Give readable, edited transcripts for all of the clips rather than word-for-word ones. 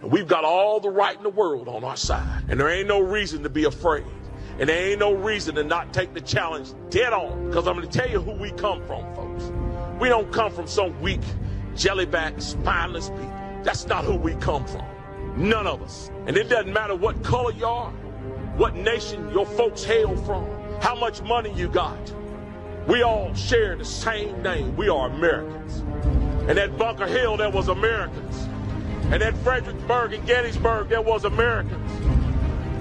And we've got all the right in the world on our side. And there ain't no reason to be afraid. And there ain't no reason to not take the challenge dead on. Because I'm going to tell you who we come from, folks. We don't come from some weak, jellyback, spineless people. That's not who we come from. None of us. And it doesn't matter what color you are, what nation your folks hail from, how much money you got. We all share the same name. We are Americans. And at Bunker Hill, there was Americans. And at Fredericksburg and Gettysburg, there was Americans.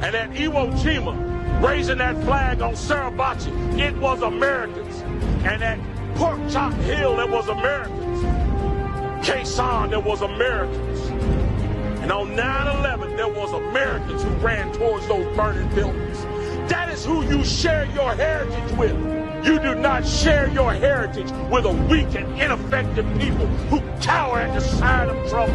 And at Iwo Jima, raising that flag on Suribachi, it was Americans. And at Pork Chop Hill, there was Americans. Quezon, there was Americans. And on 9/11, there was Americans who ran towards those burning buildings. That is who you share your heritage with. You do not share your heritage with a weak and ineffective people who cower at the sight of trouble.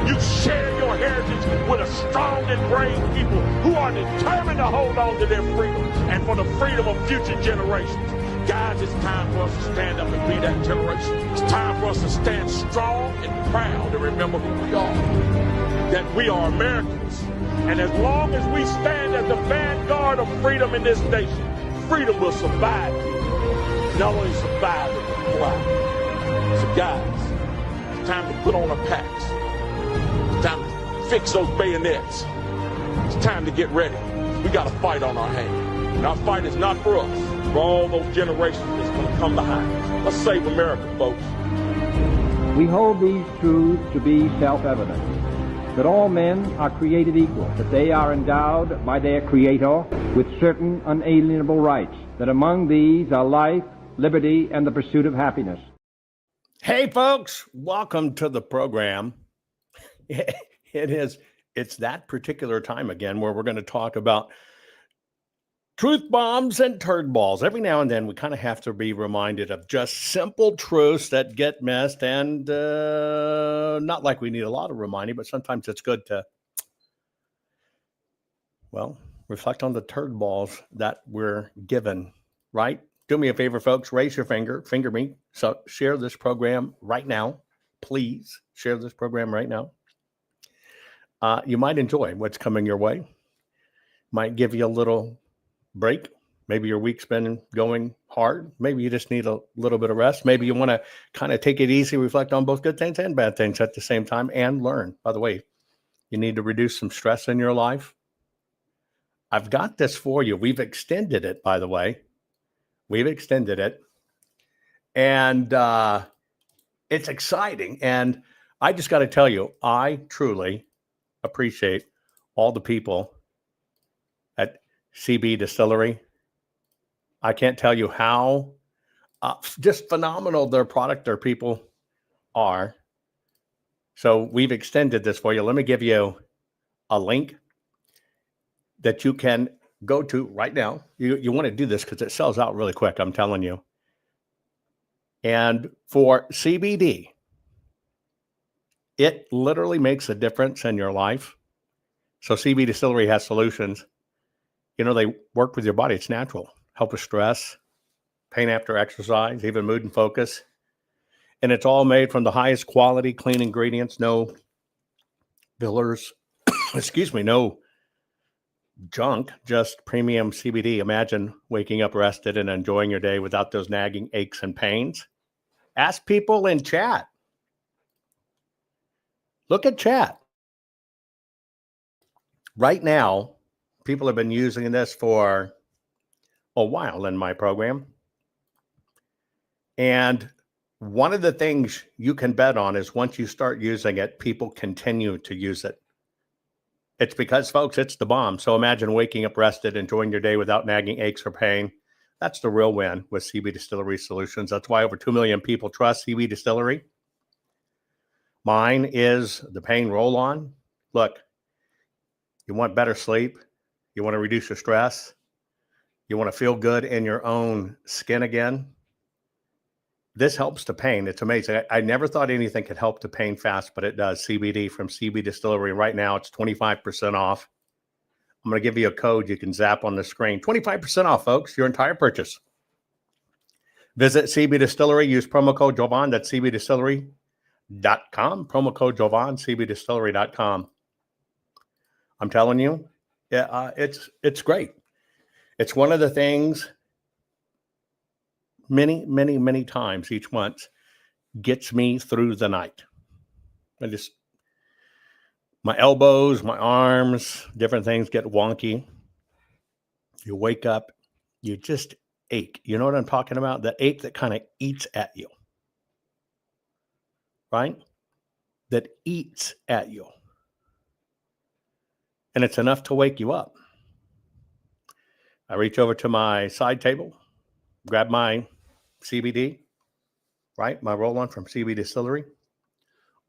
You share your heritage with a strong and brave people who are determined to hold on to their freedom and for the freedom of future generations. Guys, it's time for us to stand up and be that generation. It's time for us to stand strong and proud and remember who we are. That we are Americans. And as long as we stand as the vanguard of freedom in this nation, freedom will survive you. Not only survive it, but thrive. So guys, it's time to put on our packs. It's time to fix those bayonets. It's time to get ready. We got a fight on our hands. And our fight is not for us, for all those generations that's going to come behind us. Let's save America, folks. We hold these truths to be self-evident, that all men are created equal, that they are endowed by their Creator with certain unalienable rights, that among these are life, liberty, and the pursuit of happiness. Hey, folks, welcome to the program. It's that particular time again where we're going to talk about truth bombs and turd balls. Every now and then we kind of have to be reminded of just simple truths that get missed, and not like we need a lot of reminding, but sometimes it's good to, well, reflect on the turd balls that we're given, right? Do me a favor, folks, raise your finger me. So share this program right now. Please share this program right now. You might enjoy what's coming your way. Might give you a little break. Maybe your week's been going hard. Maybe you just need a little bit of rest. Maybe you want to kind of take it easy, reflect on both good things and bad things at the same time, and learn. By the way, you need to reduce some stress in your life. I've got this for you. We've extended it, by the way. We've extended it. And it's exciting. And I just got to tell you, I truly appreciate all the people at CB Distillery. I can't tell you how just phenomenal their product, their people are. So we've extended this for you. Let me give you a link that you can go to right now. You want to do this because it sells out really quick, I'm telling you. And for CBD, it literally makes a difference in your life. So CB Distillery has solutions. You know, they work with your body. It's natural. Help with stress, pain after exercise, even mood and focus. And it's all made from the highest quality, clean ingredients, no fillers, no junk, just premium CBD. Imagine waking up rested and enjoying your day without those nagging aches and pains. Ask people in chat. Look at chat. Right now, people have been using this for a while in my program. And one of the things you can bet on is once you start using it, people continue to use it. It's because, folks, it's the bomb. So imagine waking up rested, enjoying your day without nagging aches or pain. That's the real win with CB Distillery Solutions. That's why over 2 million people trust CB Distillery. Mine is the pain roll-on. Look, you want better sleep. You want to reduce your stress. You want to feel good in your own skin again. This helps the pain. It's amazing. I never thought anything could help the pain fast, but it does. CBD from CB Distillery. Right now, it's 25% off. I'm going to give you a code you can zap on the screen. 25% off, folks, your entire purchase. Visit CB Distillery. Use promo code Jovan. That's cbdistillery.com. Promo code Jovan, cbdistillery.com. I'm telling you, yeah, it's great. It's one of the things many, many, many times each month gets me through the night. My elbows, my arms, different things get wonky. You wake up, you just ache. You know what I'm talking about? That ache that kind of eats at you, right? That eats at you. And it's enough to wake you up. I reach over to my side table, grab my CBD, right? My roll-on from CB Distillery,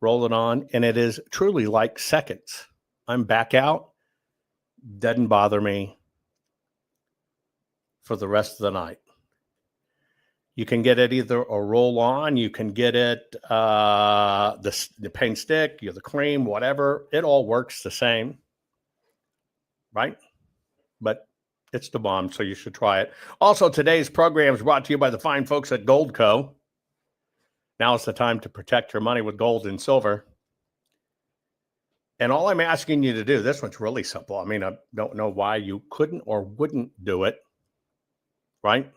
roll it on, and it is truly like seconds. I'm back out, doesn't bother me for the rest of the night. You can get it either a roll-on, you can get it the pain stick, the cream, whatever. It all works the same, right? But it's the bomb, so you should try it. Also, today's program is brought to you by the fine folks at Gold Co. Now is the time to protect your money with gold and silver. And all I'm asking you to do, this one's really simple. I mean, I don't know why you couldn't or wouldn't do it, right?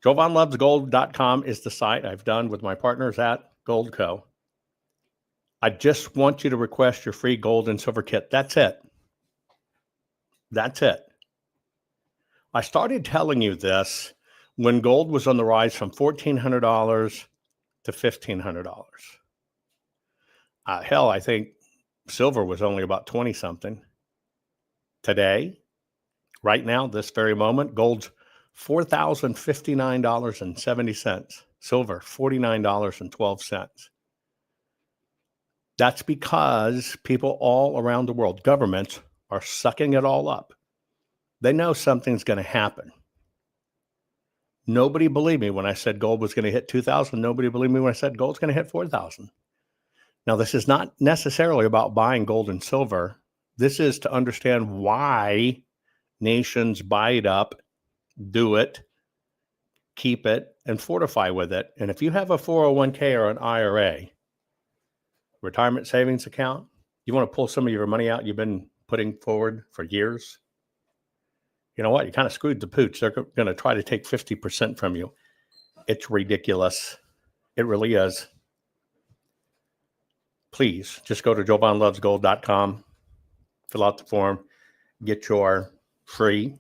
JovanLovesGold.com is the site I've done with my partners at Gold Co. I just want you to request your free gold and silver kit. That's it. That's it. I started telling you this when gold was on the rise from $1,400 to $1,500. Hell, I think silver was only about 20 something. Today, right now, this very moment, gold's $4,059.70. Silver, $49.12. That's because people all around the world, governments, are sucking it all up. They know something's going to happen. Nobody believed me when I said gold was going to hit 2,000. Nobody believed me when I said gold's going to hit 4,000. Now, this is not necessarily about buying gold and silver. This is to understand why nations buy it up, do it, keep it, and fortify with it. And if you have a 401k or an IRA, retirement savings account, you want to pull some of your money out you've been putting forward for years, you know what? You kind of screwed the pooch. They're going to try to take 50% from you. It's ridiculous. It really is. Please just go to JovanLovesGold.com, fill out the form, get your free,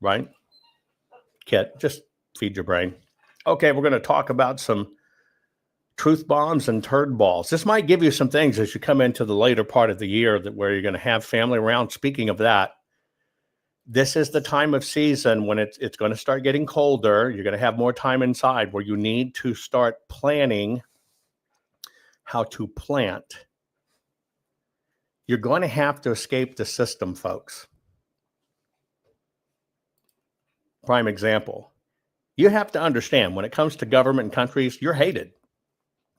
right, kit. Just feed your brain. Okay, we're going to talk about some truth bombs and turd balls. This might give you some things as you come into the later part of the year where you're going to have family around. Speaking of that, this is the time of season when it's going to start getting colder. You're going to have more time inside where you need to start planning how to plant. You're going to have to escape the system, folks. Prime example. You have to understand when it comes to government and countries, you're hated.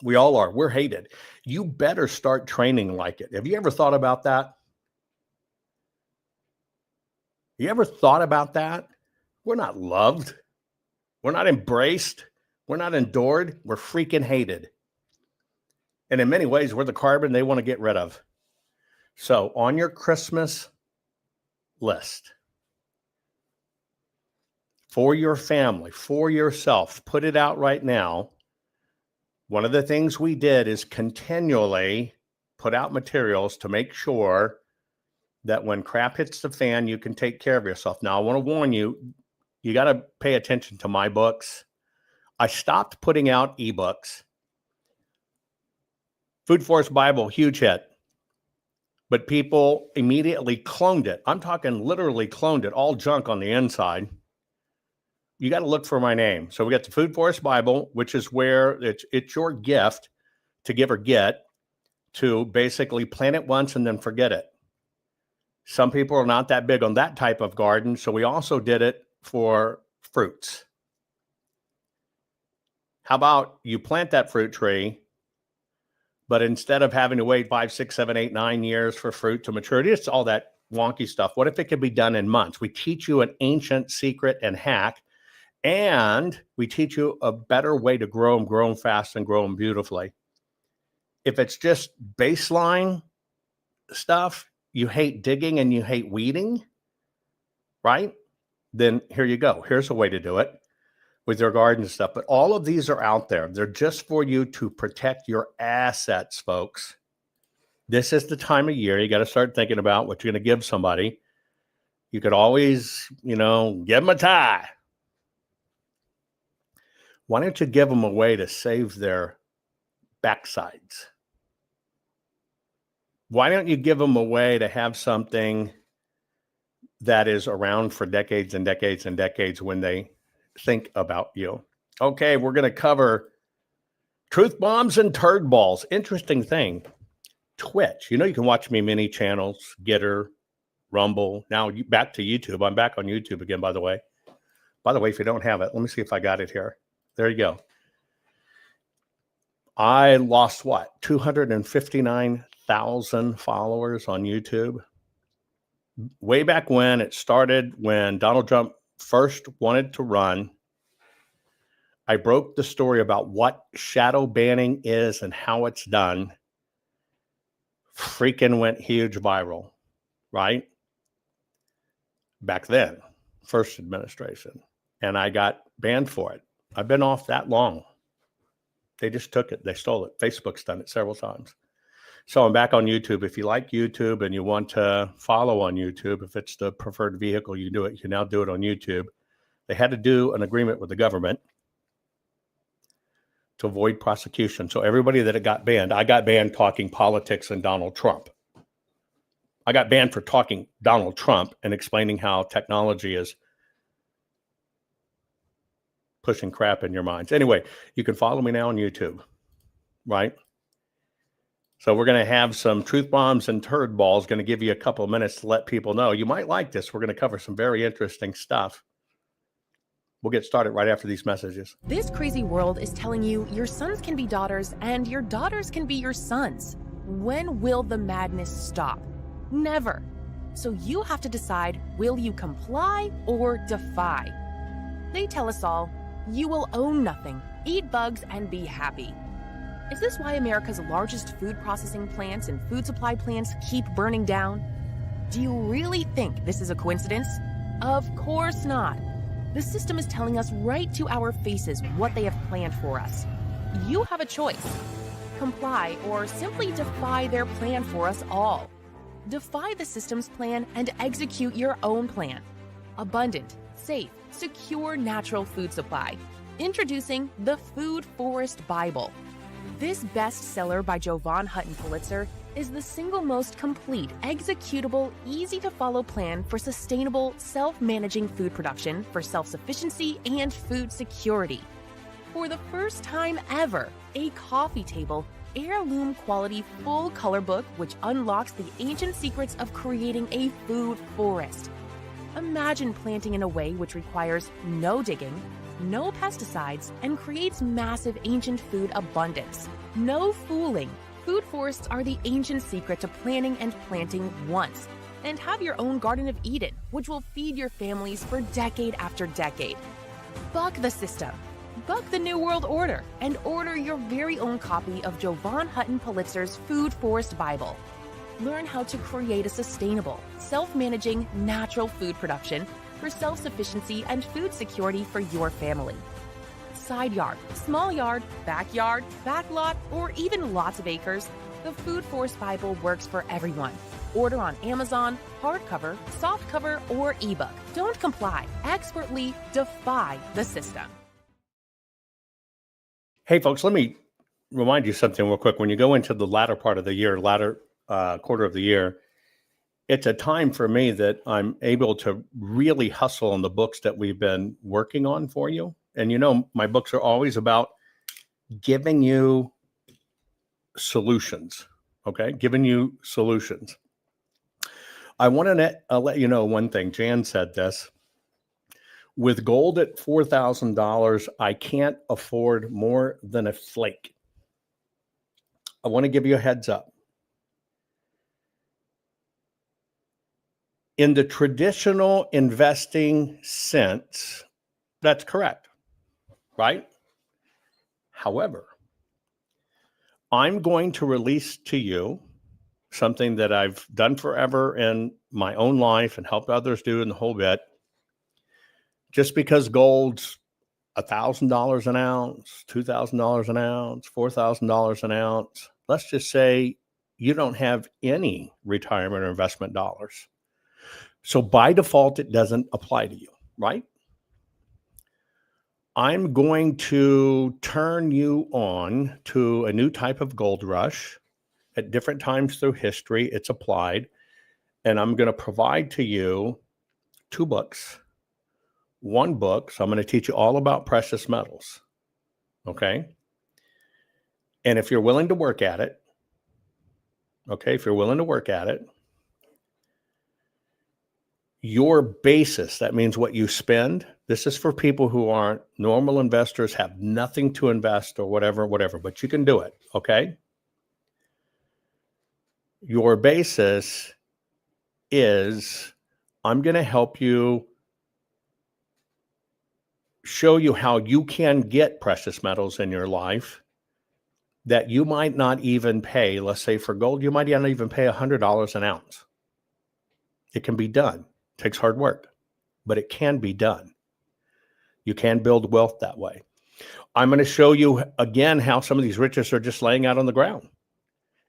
We all are. We're hated. You better start training like it. Have you ever thought about that? You ever thought about that? We're not loved. We're not embraced. We're not endured. We're freaking hated. And in many ways, we're the carbon they want to get rid of. So on your Christmas list, for your family, for yourself, put it out right now. One of the things we did is continually put out materials to make sure that when crap hits the fan, you can take care of yourself. Now, I want to warn you, you got to pay attention to my books. I stopped putting out ebooks. Food Force Bible, huge hit. But people immediately cloned it. I'm talking literally cloned it, all junk on the inside. You got to look for my name. So we got the Food Force Bible, which is where it's your gift to give or get to basically plant it once and then forget it. Some people are not that big on that type of garden, so we also did it for fruits. How about you plant that fruit tree, but instead of having to wait 5, 6, 7, 8, 9 years for fruit to maturity, it's all that wonky stuff. What if it could be done in months? We teach you an ancient secret and hack, and we teach you a better way to grow them fast and grow them beautifully. If it's just baseline stuff, you hate digging and you hate weeding, right? Then here you go. Here's a way to do it with your garden stuff. But all of these are out there. They're just for you to protect your assets, folks. This is the time of year you got to start thinking about what you're going to give somebody. You could always, give them a tie. Why don't you give them a way to save their backsides? Why don't you give them a way to have something that is around for decades and decades and decades when they think about you? Okay, we're going to cover truth bombs and turd balls. Interesting thing. Twitch. You can watch me many channels, Getter, Rumble. Now back to YouTube. I'm back on YouTube again, by the way. By the way, if you don't have it, let me see if I got it here. There you go. I lost 259,000 followers on YouTube. Way back when it started, when Donald Trump first wanted to run, I broke the story about what shadow banning is and how it's done. Freaking went huge viral, right? Back then, first administration. And I got banned for it. I've been off that long. They just took it. They stole it. Facebook's done it several times. So I'm back on YouTube. If you like YouTube and you want to follow on YouTube, if it's the preferred vehicle, you do it. You can now do it on YouTube. They had to do an agreement with the government to avoid prosecution. So everybody that got banned, I got banned talking politics and Donald Trump. I got banned for talking Donald Trump and explaining how technology is pushing crap in your minds. Anyway, you can follow me now on YouTube, right? So we're going to have some truth bombs and turd balls. Going to give you a couple of minutes to let people know. You might like this. We're going to cover some very interesting stuff. We'll get started right after these messages. This crazy world is telling you your sons can be daughters and your daughters can be your sons. When will the madness stop? Never. So you have to decide, will you comply or defy? They tell us all, you will own nothing, eat bugs, and be happy. Is this why America's largest food processing plants and food supply plants keep burning down? Do you really think this is a coincidence? Of course not. The system is telling us right to our faces what they have planned for us. You have a choice. Comply or simply defy their plan for us all. Defy the system's plan and execute your own plan. Abundant, safe, secure natural food supply. Introducing the Food Forest Bible. This bestseller by Jovan Hutton Pulitzer is the single most complete, executable, easy-to-follow plan for sustainable, self-managing food production for self-sufficiency and food security. For the first time ever, a coffee table, heirloom quality full color book which unlocks the ancient secrets of creating a food forest. Imagine planting in a way which requires no digging, no pesticides, and creates massive ancient food abundance. No fooling. Food forests are the ancient secret to planning and planting once. And have your own Garden of Eden, which will feed your families for decade after decade. Buck the system. Buck the New World Order and order your very own copy of Jovan Hutton Pulitzer's Food Forest Bible. Learn how to create a sustainable, self-managing, natural food production for self-sufficiency and food security for your family. Side yard, small yard, backyard, backlot, or even lots of acres, the Food Forest Bible works for everyone. Order on Amazon, hardcover, softcover, or ebook. Don't comply. Expertly defy the system. Hey, folks, let me remind you something real quick. When you go into the latter part of the year, latter quarter of the year, it's a time for me that I'm able to really hustle on the books that we've been working on for you. And my books are always about giving you solutions, okay? Giving you solutions. I want to let you know one thing. Jan said this. With gold at $4,000, I can't afford more than a flake. I want to give you a heads up. In the traditional investing sense, that's correct, right? However, I'm going to release to you something that I've done forever in my own life and helped others do in the whole bit. Just because gold's $1,000 an ounce, $2,000 an ounce, $4,000 an ounce, let's just say you don't have any retirement or investment dollars. So by default, it doesn't apply to you, right? I'm going to turn you on to a new type of gold rush. At different times through history, it's applied. And I'm going to provide to you 2 books. 1 book, so I'm going to teach you all about precious metals. Okay? And if you're willing to work at it, your basis, that means what you spend. This is for people who aren't normal investors, have nothing to invest or whatever, but you can do it, okay? Your basis is, I'm going to help you show you how you can get precious metals in your life that you might not even pay. Let's say for gold, you might not even pay $100 an ounce. It can be done. It takes hard work, but it can be done. You can build wealth that way. I'm going to show you again how some of these riches are just laying out on the ground.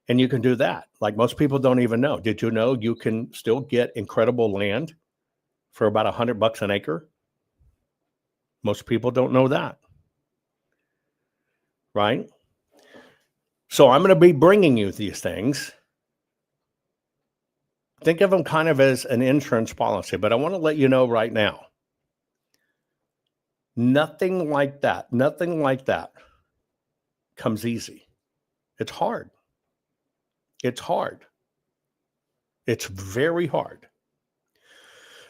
And you can do that. Like most people don't even know. Did you know you can still get incredible land for about $100 an acre? Most people don't know that. Right? So I'm going to be bringing you these things. Think of them kind of as an insurance policy, but I want to let you know right now, nothing like that comes easy. It's hard. It's very hard.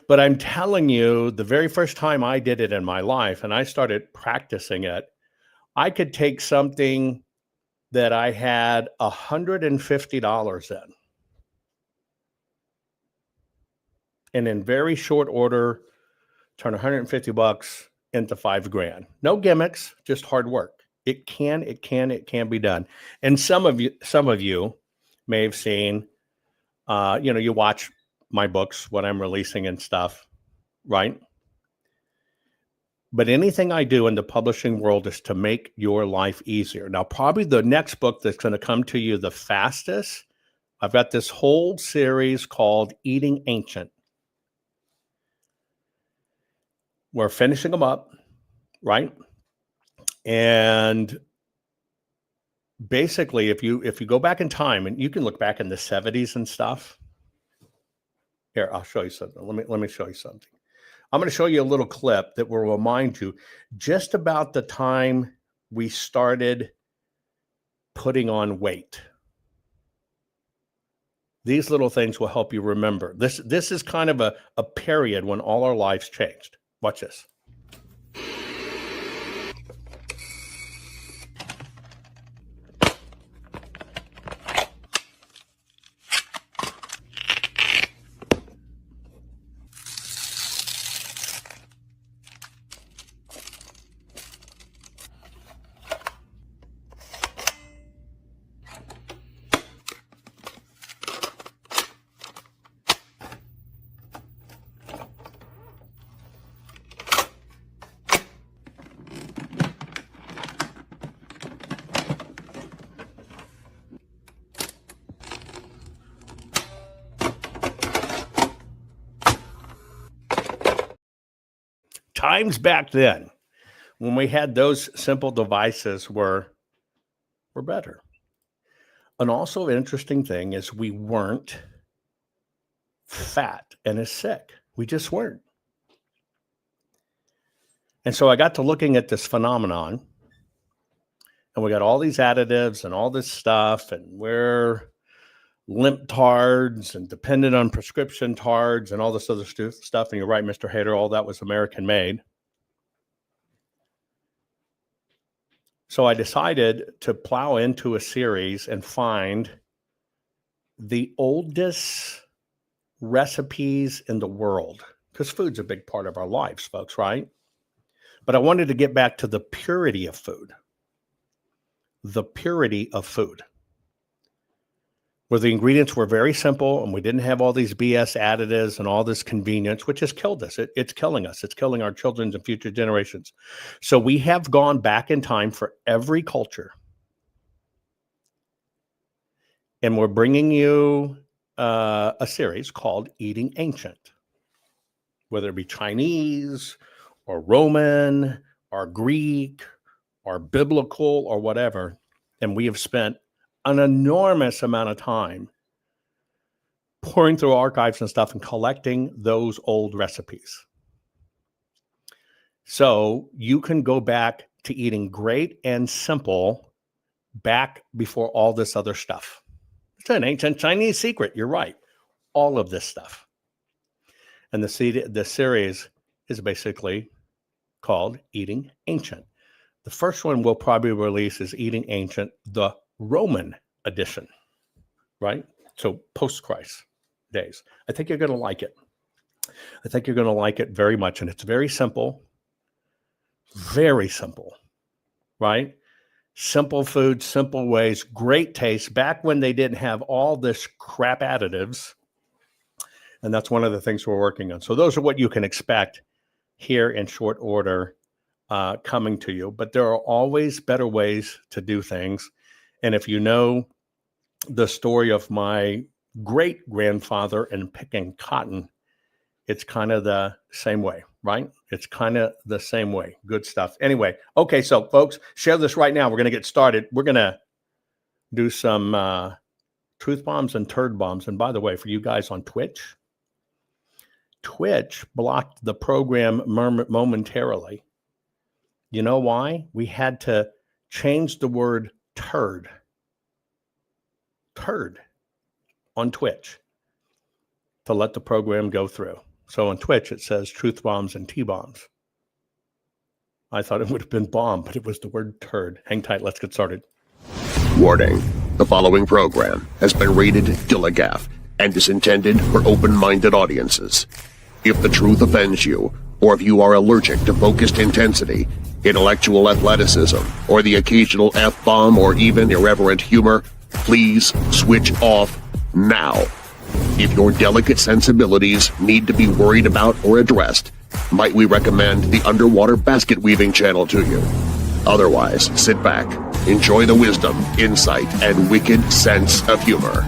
But I'm telling you, the very first time I did it in my life and I started practicing it, I could take something that I had $150 in, and in very short order, turn $150 into $5,000. No gimmicks, just hard work. It can be done. And some of you may have seen, you watch my books, what I'm releasing and stuff, right? But anything I do in the publishing world is to make your life easier. Now, probably the next book that's going to come to you the fastest, I've got this whole series called Eating Ancient. We're finishing them up, right? And basically, if you go back in time, and you can look back in the 70s and stuff. Here, I'll show you something. Let me show you something. I'm going to show you a little clip that will remind you just about the time we started putting on weight. These little things will help you remember. This is kind of a period when all our lives changed. Watch this. Times back then, when we had those simple devices, were better. An also interesting thing is we weren't fat and as sick. We just weren't. And so I got to looking at this phenomenon, and we got all these additives and all this stuff, and we're limp tards and dependent on prescription tards and all this other stuff. And you're right, Mr. Hader, all that was American made. So I decided to plow into a series and find the oldest recipes in the world, because food's a big part of our lives, folks, right? But I wanted to get back to the purity of food. The purity of food. where the ingredients were very simple and we didn't have all these BS additives and all this convenience, which has killed us. It's killing us. It's killing our children and future generations. So we have gone back in time for every culture. And we're bringing you a series called Eating Ancient, whether it be Chinese or Roman or Greek or biblical or whatever. And we have spent an enormous amount of time pouring through archives and stuff and collecting those old recipes. So you can go back to eating great and simple back before all this other stuff. It's an ancient Chinese secret. You're right. All of this stuff. And the series is basically called Eating Ancient. The first one we'll probably release is Eating Ancient, the Roman edition, right? So post-Christ days. I think you're going to like it. I think you're going to like it very much. And it's very simple, right? Simple food, simple ways, great taste. Back when they didn't have all this crap additives. And that's one of the things we're working on. So those are what you can expect here in short order coming to you. But there are always better ways to do things. And if you know the story of my great-grandfather and picking cotton, it's kind of the same way, right? It's kind of the same way. Good stuff. Anyway, okay, so folks, share this right now. We're going to get started. We're going to do some truth bombs and turd bombs. And by the way, for you guys on Twitch blocked the program momentarily. You know why? We had to change the word turd on Twitch to let the program go through. So on Twitch, it says truth bombs and T-bombs. I thought it would have been bomb, but it was the word turd. Hang tight. Let's get started. Warning. The following program has been rated Dilligaff and is intended for open-minded audiences. If the truth offends you, or if you are allergic to focused intensity, intellectual athleticism, or the occasional F-bomb or even irreverent humor, please switch off now. If your delicate sensibilities need to be worried about or addressed, might we recommend the Underwater Basket Weaving channel to you? Otherwise, sit back, enjoy the wisdom, insight, and wicked sense of humor.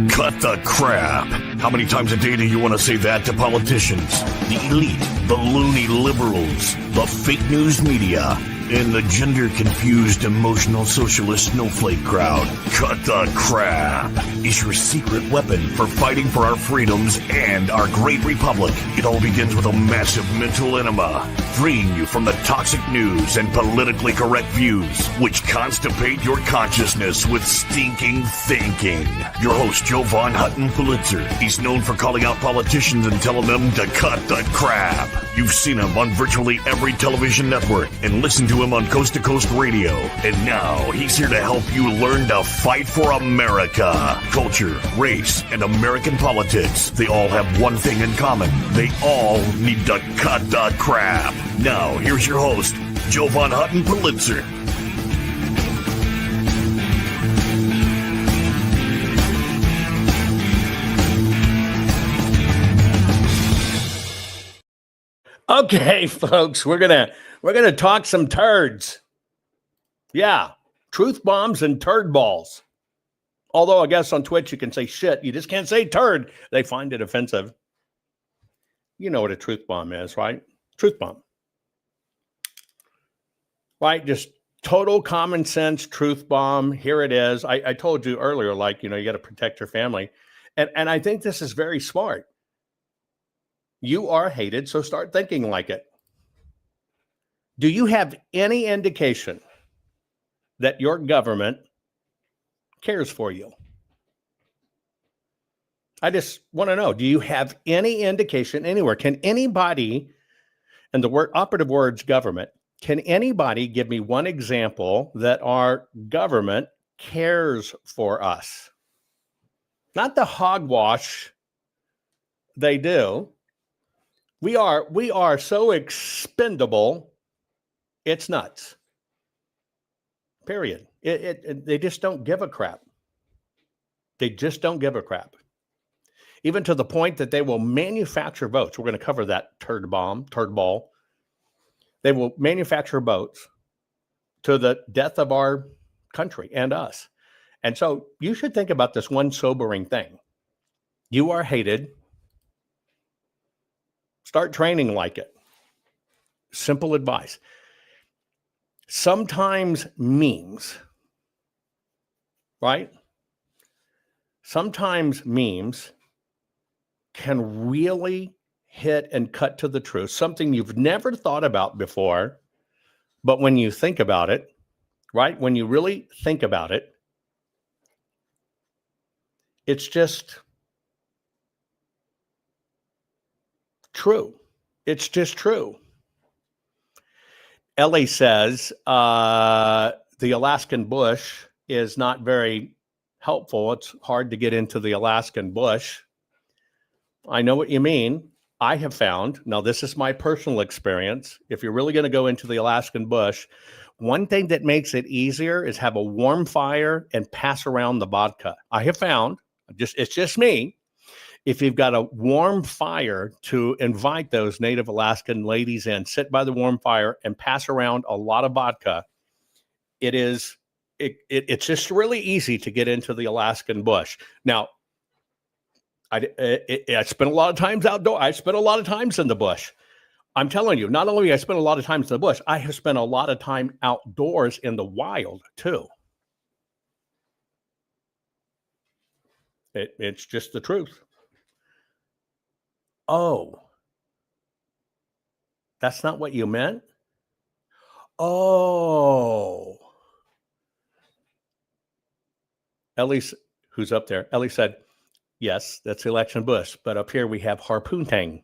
Cut the crap. How many times a day do you want to say that to politicians, the elite, the loony liberals, the fake news media, and the gender-confused, emotional socialist snowflake crowd? Cut the crap is your secret weapon for fighting for our freedoms and our great republic. It all begins with a massive mental enema, freeing you from the toxic news and politically correct views, which constipate your consciousness with stinking thinking. Your host, Joe Von Hutton Pulitzer. He's known for calling out politicians and telling them to cut the crap. You've seen him on virtually every television network and listened to him on Coast to Coast Radio. And now he's here to help you learn to fight for America. Culture, race, and American politics. They all have one thing in common. They all need to cut the crap. Now, here's your host, Joe Von Hutton Pulitzer. Okay, folks, we're gonna talk some turds. Yeah, truth bombs and turd balls. Although I guess on Twitch you can say shit, you just can't say turd. They find it offensive. You know what a truth bomb is, right? Truth bomb. Right, just total common sense truth bomb. Here it is. I told you earlier, like, you got to protect your family. And I think this is very smart. You are hated, so start thinking like it. Do you have any indication that your government cares for you? I just want to know, do you have any indication anywhere? Can anybody, and the operative words government, can anybody give me one example that our government cares for us? Not the hogwash they do. We are so expendable, it's nuts. period. They just don't give a crap. They just don't give a crap. Even to the point that they will manufacture votes. We're going to cover that turd ball. They will manufacture votes to the death of our country and us. And so you should think about this one sobering thing. You are hated. Start training like it. Simple advice. Sometimes memes, right? Sometimes memes can really hit and cut to the truth, something you've never thought about before. But when you think about it, right? When you really think about it, it's just true. It's just true. Ellie says the Alaskan bush is not very helpful. It's hard to get into the Alaskan bush. I know what you mean. I have found, now this is my personal experience, if you're really going to go into the Alaskan bush, one thing that makes it easier is have a warm fire and pass around the vodka. I have found, it's just me, if you've got a warm fire to invite those Native Alaskan ladies in, sit by the warm fire and pass around a lot of vodka, it's just really easy to get into the Alaskan bush. Now, I spent a lot of times outdoors. I spent a lot of times in the bush. I'm telling you, not only I spent a lot of times in the bush, I have spent a lot of time outdoors in the wild too. It's just the truth. Oh, that's not what you meant? Oh. Ellie, who's up there? Ellie said, yes, that's election bush, but up here we have harpoontang.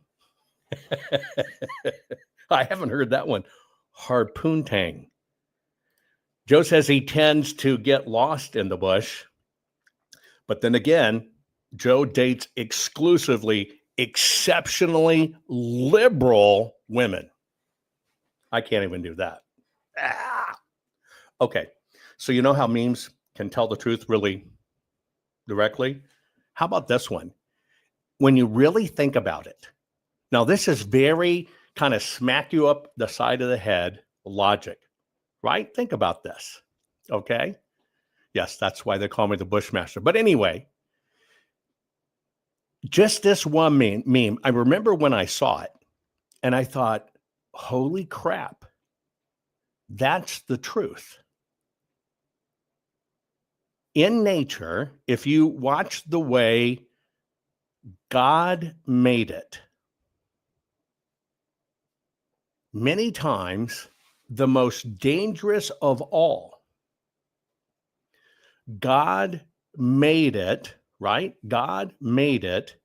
I haven't heard that one. Harpoontang. Joe says he tends to get lost in the bush, but then again, Joe dates exclusively exceptionally liberal women. I can't even do that. Okay, so you know how memes can tell the truth really directly? How about this one? When you really think about it, now this is very kind of smack you up the side of the head logic, right? Think about this, okay? Yes, that's why they call me the Bushmaster. But anyway, just this one meme, I remember when I saw it and I thought, holy crap, that's the truth. In nature, if you watch the way God made it, many times the most dangerous of all, God made it, right? God made it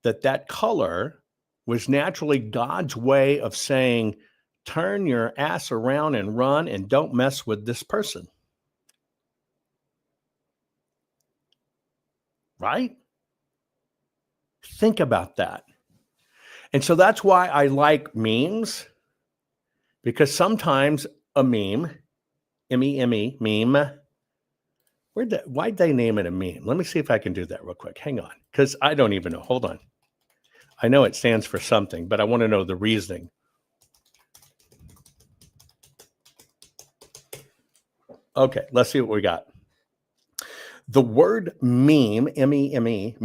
that color was naturally God's way of saying, turn your ass around and run and don't mess with this person. Right? Think about that. And so that's why I like memes, because sometimes a meme, M-E-M-E, meme, why'd they name it a meme? Let me see if I can do that real quick. Hang on, because I don't even know. Hold on. I know it stands for something, but I want to know the reasoning. Okay, let's see what we got. The word meme, M-E-M-E,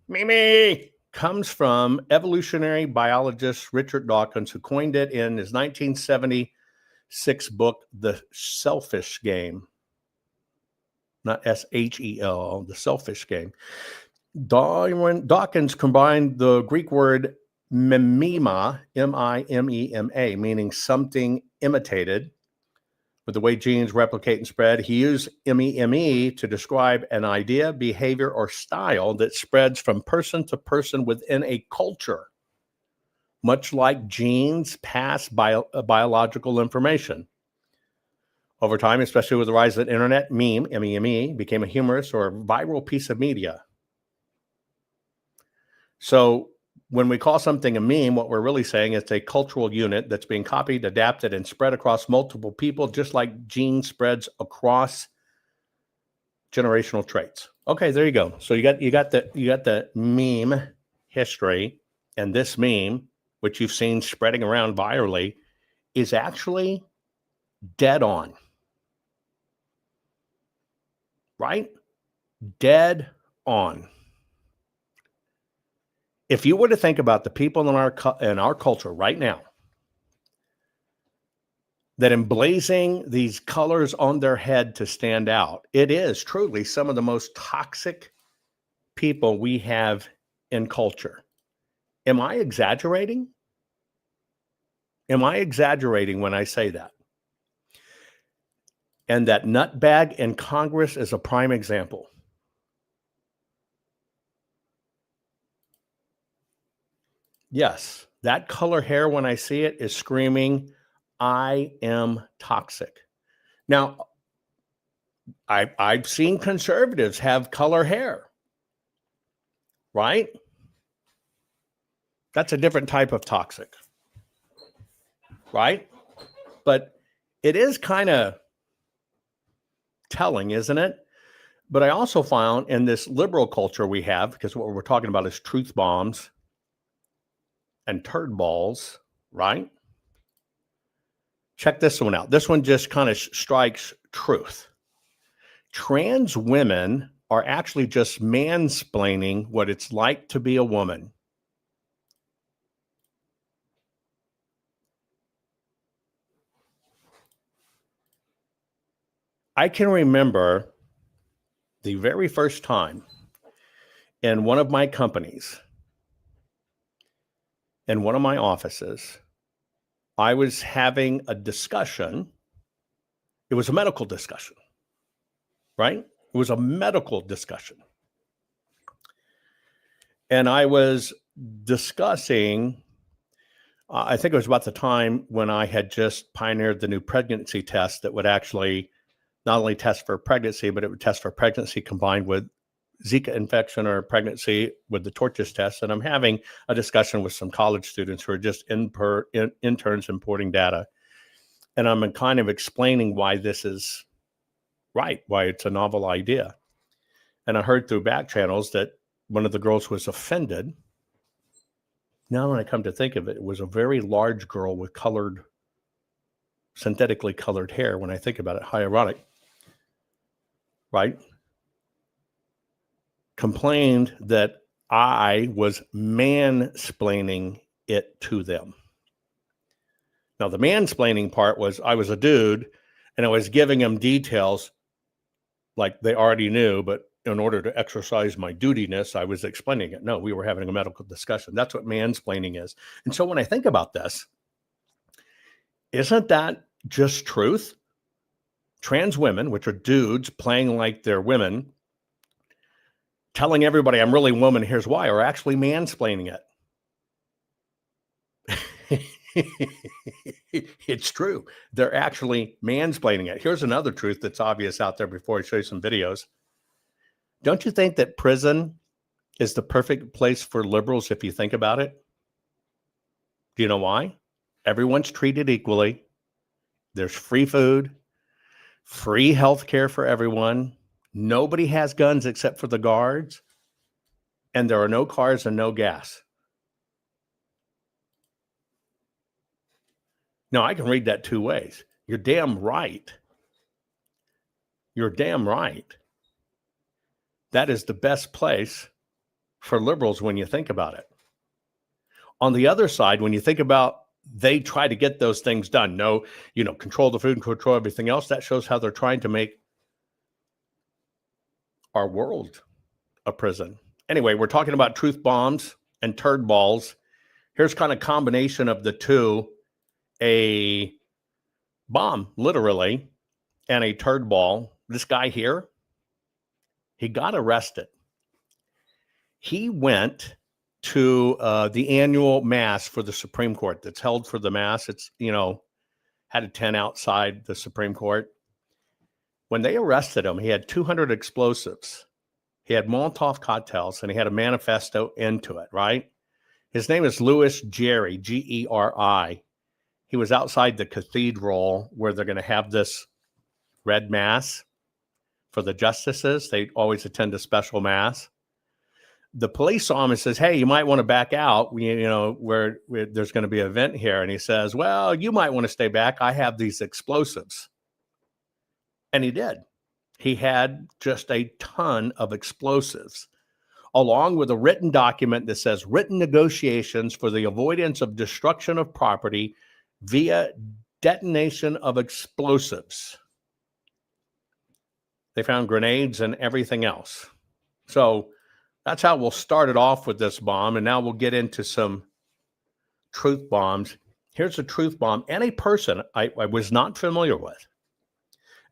meme, comes from evolutionary biologist Richard Dawkins, who coined it in his 1976 book, The Selfish Game. Not S-H-E-L, The Selfish Game. Dawkins combined the Greek word mimema, M-I-M-E-M-A, meaning something imitated, with the way genes replicate and spread. He used M-E-M-E to describe an idea, behavior, or style that spreads from person to person within a culture, much like genes pass biological information. Over time, especially with the rise of the internet, meme, M-E-M-E, became a humorous or viral piece of media. So when we call something a meme, what we're really saying is a cultural unit that's being copied, adapted, and spread across multiple people, just like gene spreads across generational traits. Okay, there you go. So you got the meme history, and this meme, which you've seen spreading around virally, is actually dead on. Right? Dead on. If you were to think about the people in our culture right now that emblazing these colors on their head to stand out, it is truly some of the most toxic people we have in culture. Am I exaggerating? Am I exaggerating when I say that? And that nutbag in Congress is a prime example. Yes, that color hair, when I see it, is screaming, I am toxic. Now, I've seen conservatives have color hair, right? That's a different type of toxic, right? But it is kind of telling, isn't it? But I also found in this liberal culture we have, because what we're talking about is truth bombs and turd balls, right? Check this one out. This one just kind of strikes truth. Trans women are actually just mansplaining what it's like to be a woman. I can remember the very first time in one of my companies, in one of my offices, I was having a discussion. It was a medical discussion, right? It was a medical discussion. And I was discussing, I think it was about the time when I had just pioneered the new pregnancy test that would actually not only test for pregnancy, but it would test for pregnancy combined with Zika infection or pregnancy with the tortoise test. And I'm having a discussion with some college students who are just interns importing data. And I'm kind of explaining why this is right, why it's a novel idea. And I heard through back channels that one of the girls was offended. Now, when I come to think of it, it was a very large girl with synthetically colored hair. When I think about it, how ironic, right? Complained that I was mansplaining it to them. Now, the mansplaining part was I was a dude and I was giving them details like they already knew, but in order to exercise my dudiness, I was explaining it. No, we were having a medical discussion. That's what mansplaining is. And so when I think about this, isn't that just truth? Trans women, which are dudes playing like they're women, telling everybody I'm really a woman, here's why, are actually mansplaining it. It's true. They're actually mansplaining it. Here's another truth that's obvious out there before I show you some videos. Don't you think that prison is the perfect place for liberals if you think about it? Do you know why? Everyone's treated equally. There's free food, free health care for everyone. Nobody has guns except for the guards. And there are no cars and no gas. Now, I can read that two ways. You're damn right. You're damn right. That is the best place for liberals when you think about it. On the other side, when you think about they try to get those things done, control the food and control everything else, that shows how they're trying to make our world a prison. Anyway, we're talking about truth bombs and turd balls. Here's kind of combination of the two, a bomb, literally, and a turd ball. This guy here, he got arrested. He went to the annual mass for the Supreme Court that's held for the mass. It's, had a tent outside the Supreme Court. When they arrested him, he had 200 explosives. He had Molotov cocktails and he had a manifesto into it, right? His name is Louis Geri, Geri. He was outside the cathedral where they're going to have this red mass for the justices. They always attend a special mass. The police saw him and says, "Hey, you might want to back out. Where there's going to be an event here." And he says, "Well, you might want to stay back. I have these explosives." And he did. He had just a ton of explosives, along with a written document that says written negotiations for the avoidance of destruction of property via detonation of explosives. They found grenades and everything else. So that's how we'll start it off with this bomb. And now we'll get into some truth bombs. Here's a truth bomb and a person I was not familiar with.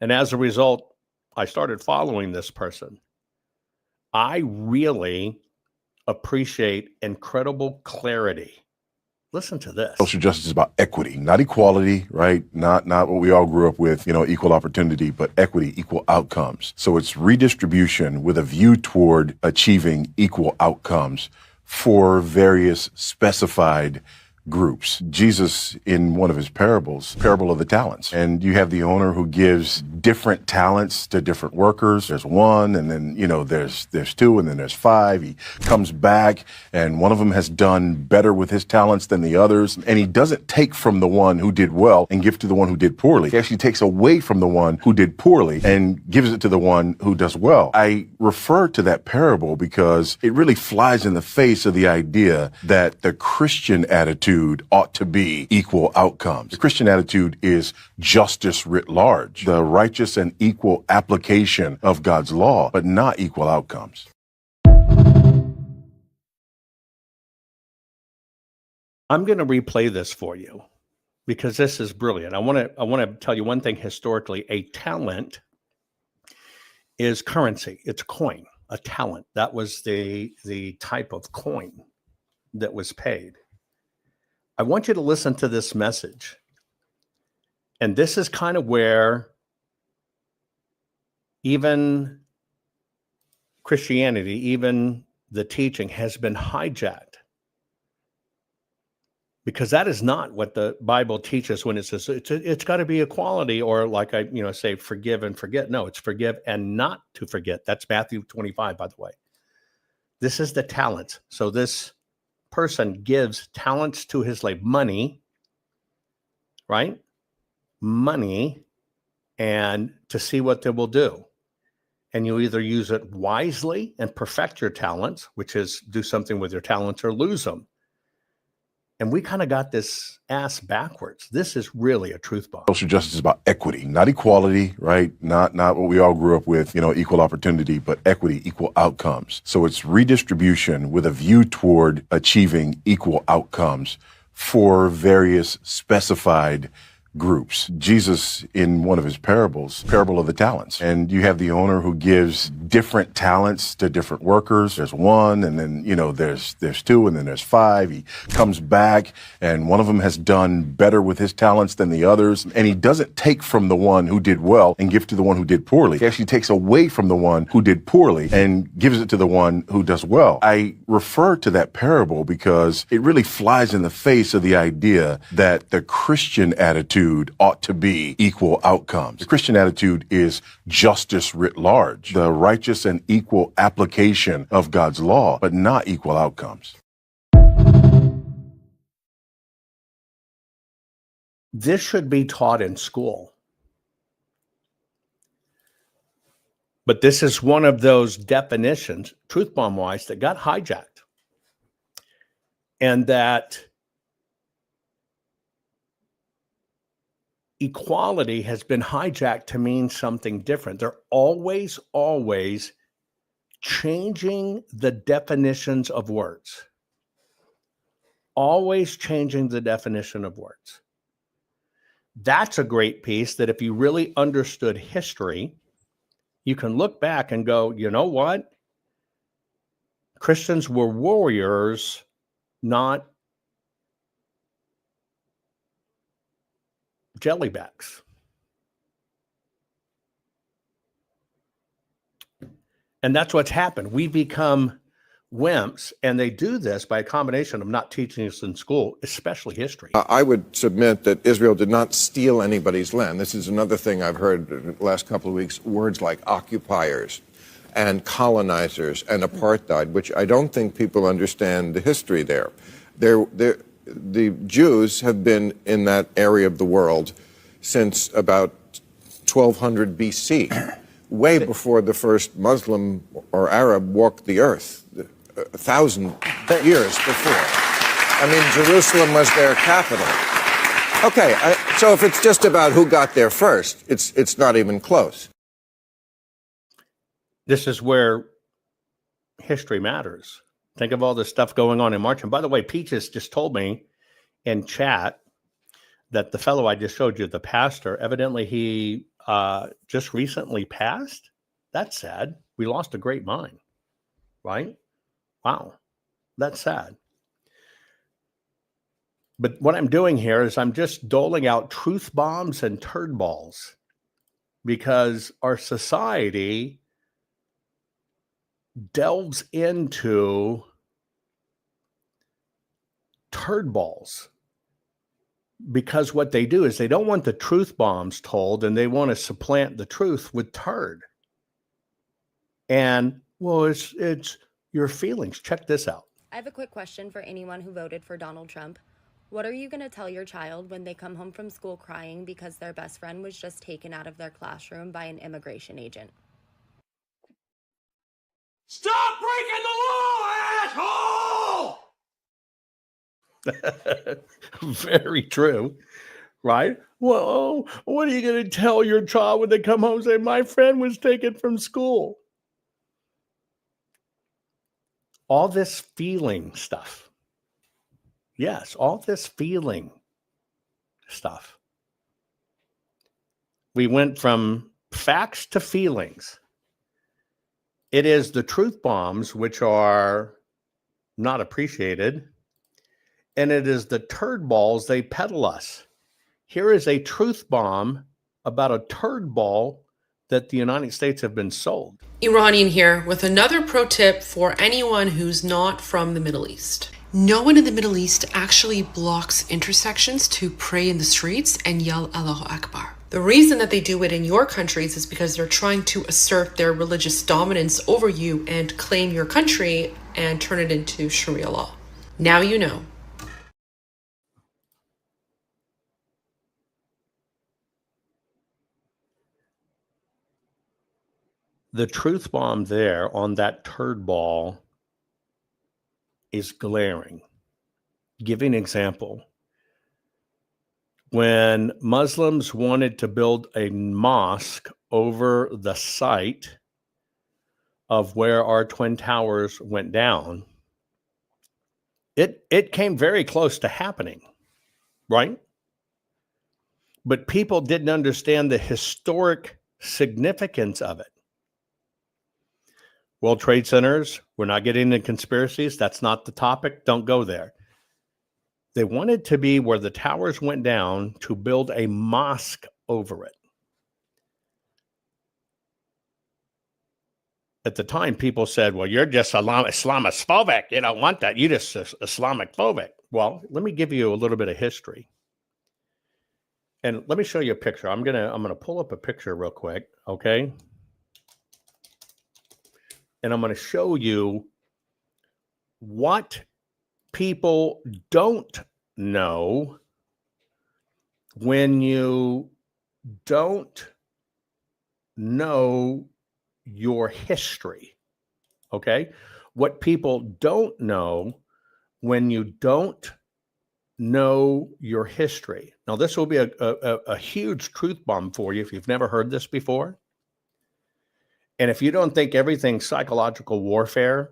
And as a result, I started following this person. I really appreciate incredible clarity. Listen to this. Social justice is about equity, not equality, right? Not what we all grew up with, equal opportunity, but equity, equal outcomes. So it's redistribution with a view toward achieving equal outcomes for various specified groups. Jesus, in one of his parables, parable of the talents, and you have the owner who gives different talents to different workers. There's one, and then, there's two, and then there's five. He comes back, and one of them has done better with his talents than the others, and he doesn't take from the one who did well and give to the one who did poorly. He actually takes away from the one who did poorly and gives it to the one who does well. I refer to that parable because it really flies in the face of the idea that the Christian attitude ought to be equal outcomes. The Christian attitude is justice writ large, the righteous and equal application of God's law, but not equal outcomes. I'm going to replay this for you because this is brilliant. I want to tell you one thing historically. A talent is currency. It's a coin, a talent. That was the type of coin that was paid. I want you to listen to this message. And this is kind of where even Christianity, even the teaching has been hijacked. Because that is not what the Bible teaches when it says it's got to be equality, or like I say, forgive and forget. No, it's forgive and not to forget. That's Matthew 25, by the way. This is the talents. So this person gives talents to his slave, money, right? Money, and to see what they will do. And you either use it wisely and perfect your talents, which is do something with your talents, or lose them. And we kind of got this ass backwards. This is really a truth bomb. Social justice is about equity, not equality, right? Not what we all grew up with, equal opportunity, but equity, equal outcomes. So it's redistribution with a view toward achieving equal outcomes for various specified groups. Jesus, in one of his parables, parable of the talents, and you have the owner who gives different talents to different workers. There's one, and then, there's two, and then there's five. He comes back, and one of them has done better with his talents than the others, and he doesn't take from the one who did well and give to the one who did poorly. He actually takes away from the one who did poorly and gives it to the one who does well. I refer to that parable because it really flies in the face of the idea that the Christian attitude ought to be equal outcomes. The Christian attitude is justice writ large, the righteous and equal application of God's law, but not equal outcomes. This should be taught in school. But this is one of those definitions, truth bomb wise, that got hijacked. And that equality has been hijacked to mean something different. They're always changing the definitions of words. Always changing the definition of words. That's a great piece that if you really understood history, you can look back and go, you know what? Christians were warriors, not jellybacks. And that's what's happened. We become wimps, and they do this by a combination of not teaching us in school, especially history. I would submit that Israel did not steal anybody's land. This is another thing I've heard the last couple of weeks, words like occupiers and colonizers and apartheid, which I don't think people understand the history there. The Jews have been in that area of the world since about 1200 BC, way before the first Muslim or Arab walked the earth, 1,000 years before. I mean, Jerusalem was their capital. Okay, so if it's just about who got there first, it's not even close. This is where history matters. Think of all the stuff going on in March. And by the way, Peaches just told me in chat that the fellow I just showed you, the pastor, evidently he just recently passed. That's sad. We lost a great mind, right? Wow, that's sad. But what I'm doing here is I'm just doling out truth bombs and turd balls because our society delves into turd balls because what they do is they don't want the truth bombs told and they want to supplant the truth with turd. And well, it's your feelings. Check this out. I have a quick question for anyone who voted for Donald Trump. What are you going to tell your child when they come home from school crying because their best friend was just taken out of their classroom by an immigration agent? Stop breaking the law, asshole! Very true, right? Well, what are you going to tell your child when they come home and say, my friend was taken from school? All this feeling stuff. Yes, all this feeling stuff. We went from facts to feelings. It is the truth bombs which are not appreciated, and it is the turd balls they peddle us. Here is a truth bomb about a turd ball that the United States have been sold. Iranian here with another pro tip for anyone who's not from the Middle East. No one in the Middle East actually blocks intersections to pray in the streets and yell Allahu Akbar. The reason that they do it in your countries is because they're trying to assert their religious dominance over you and claim your country and turn it into Sharia law. Now you know. The truth bomb there on that turd ball is glaring. Give an example. When Muslims wanted to build a mosque over the site of where our Twin Towers went down, it came very close to happening, right? But people didn't understand the historic significance of it. World Trade Centers, we're not getting into conspiracies. That's not the topic. Don't go there. They wanted to be where the towers went down to build a mosque over it. At the time, people said, well, you're just Islamophobic. You don't want that. You're just Islamophobic. Well, let me give you a little bit of history. And let me show you a picture. I'm gonna pull up a picture real quick, okay? And I'm going to show you what people don't know when you don't know your history, okay? What people don't know when you don't know your history. Now, this will be a huge truth bomb for you if you've never heard this before. And if you don't think everything's psychological warfare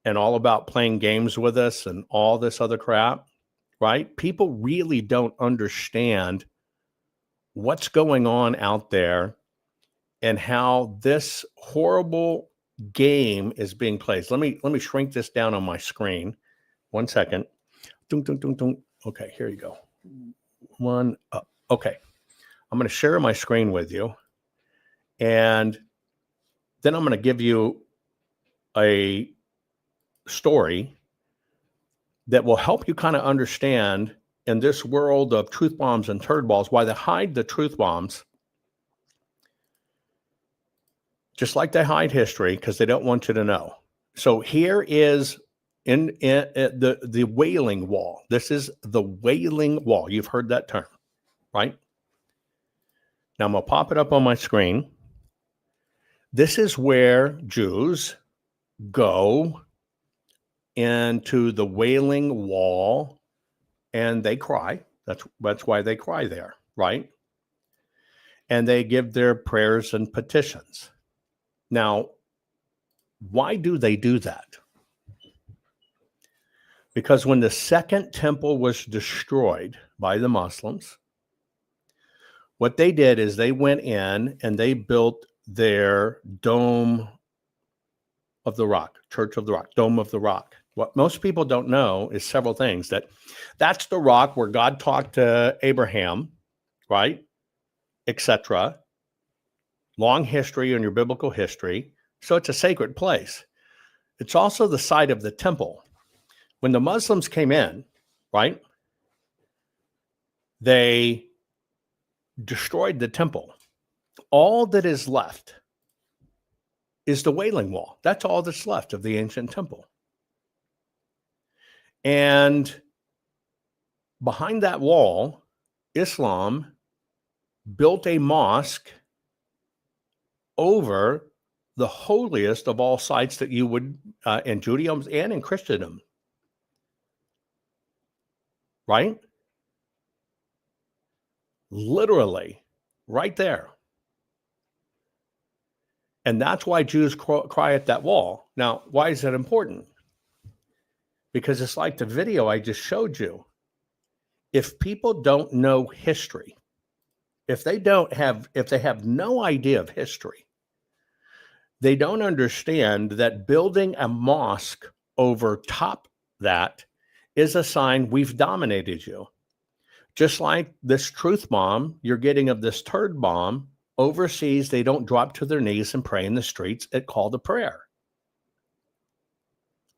and all about playing games with us and all this other crap, right? People really don't understand what's going on out there and how this horrible game is being played. Let me shrink this down on my screen. 1 second. Dun, dun, dun, dun. Okay, here you go. One up. Okay. I'm going to share my screen with you. And then I'm going to give you a story that will help you kind of understand in this world of truth bombs and turd balls why they hide the truth bombs, just like they hide history, because they don't want you to know. So here is in the Wailing Wall. This is the Wailing Wall. You've heard that term, right? Now I'm going to pop it up on my screen. This is where Jews go into the Wailing Wall and they cry. That's why they cry there, right? And they give their prayers and petitions. Now, why do they do that? Because when the second temple was destroyed by the Muslims, what they did is they went in and they built their Dome of the Rock, Church of the Rock, Dome of the Rock. What most people don't know is several things. That's the rock where God talked to Abraham, right? Etc. Long history in your biblical history. So it's a sacred place. It's also the site of the temple. When the Muslims came in, right, they destroyed the temple. All that is left is the Wailing Wall. That's all that's left of the ancient temple. And behind that wall, Islam built a mosque over the holiest of all sites that you would, in Judaism and in Christendom. Right? Literally, right there. And that's why Jews cry at that wall. Now, why is that important? Because it's like the video I just showed you. If people don't know history, if they have no idea of history, they don't understand that building a mosque over top that is a sign we've dominated you. Just like this truth bomb you're getting of this turd bomb, overseas, they don't drop to their knees and pray in the streets at call to prayer.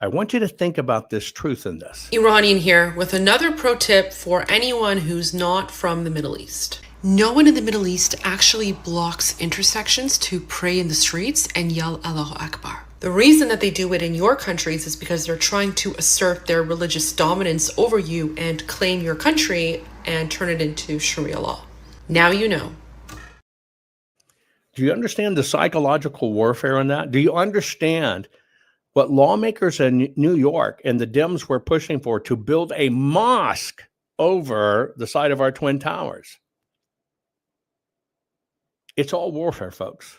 I want you to think about this truth in this. Iranian here with another pro tip for anyone who's not from the Middle East. No one in the Middle East actually blocks intersections to pray in the streets and yell Allahu Akbar. The reason that they do it in your countries is because they're trying to assert their religious dominance over you and claim your country and turn it into Sharia law. Now you know. Do you understand the psychological warfare in that? Do you understand what lawmakers in New York and the Dems were pushing for to build a mosque over the site of our Twin Towers? It's all warfare, folks.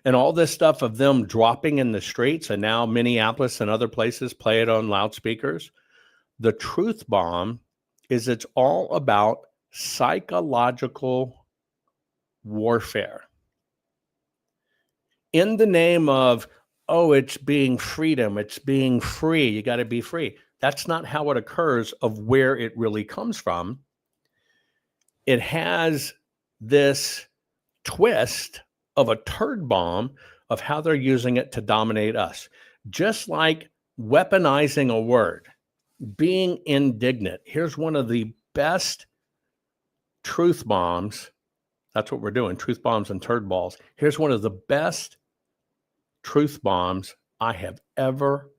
And all this stuff of them dropping in the streets, and now Minneapolis and other places play it on loudspeakers. The truth bomb is it's all about psychological warfare. In the name of, oh, it's being freedom, it's being free, you got to be free. That's not how it occurs of where it really comes from. It has this twist of a turd bomb of how they're using it to dominate us. Just like weaponizing a word, being indignant. Here's one of the best truth bombs. That's what we're doing, truth bombs and turd balls. Here's one of the best truth bombs I have ever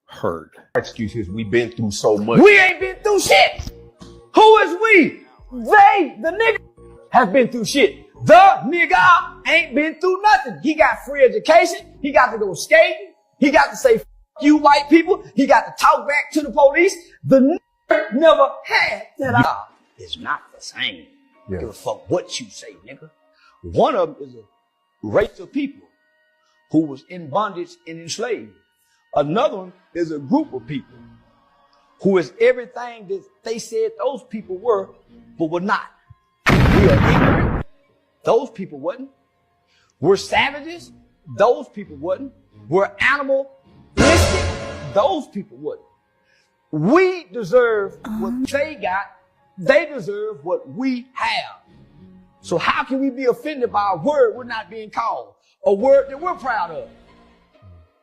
heard. Excuses, we've been through so much. We ain't been through shit. Who is we? They, the nigga, have been through shit. The nigga ain't been through nothing. He got free education. He got to go skating. He got to say, F you white people. He got to talk back to the police. The nigga never had that. It's not the same. Yeah. Give a fuck what you say, nigga. One of them is a race of people who was in bondage and enslaved. Another one is a group of people who is everything that they said those people were, but were not. We are ignorant. Those people wasn't. We're savages. Those people wasn't. We're animalistic. Those people wasn't. We deserve what they got. They deserve what we have. So how can we be offended by a word we're not being called? A word that we're proud of?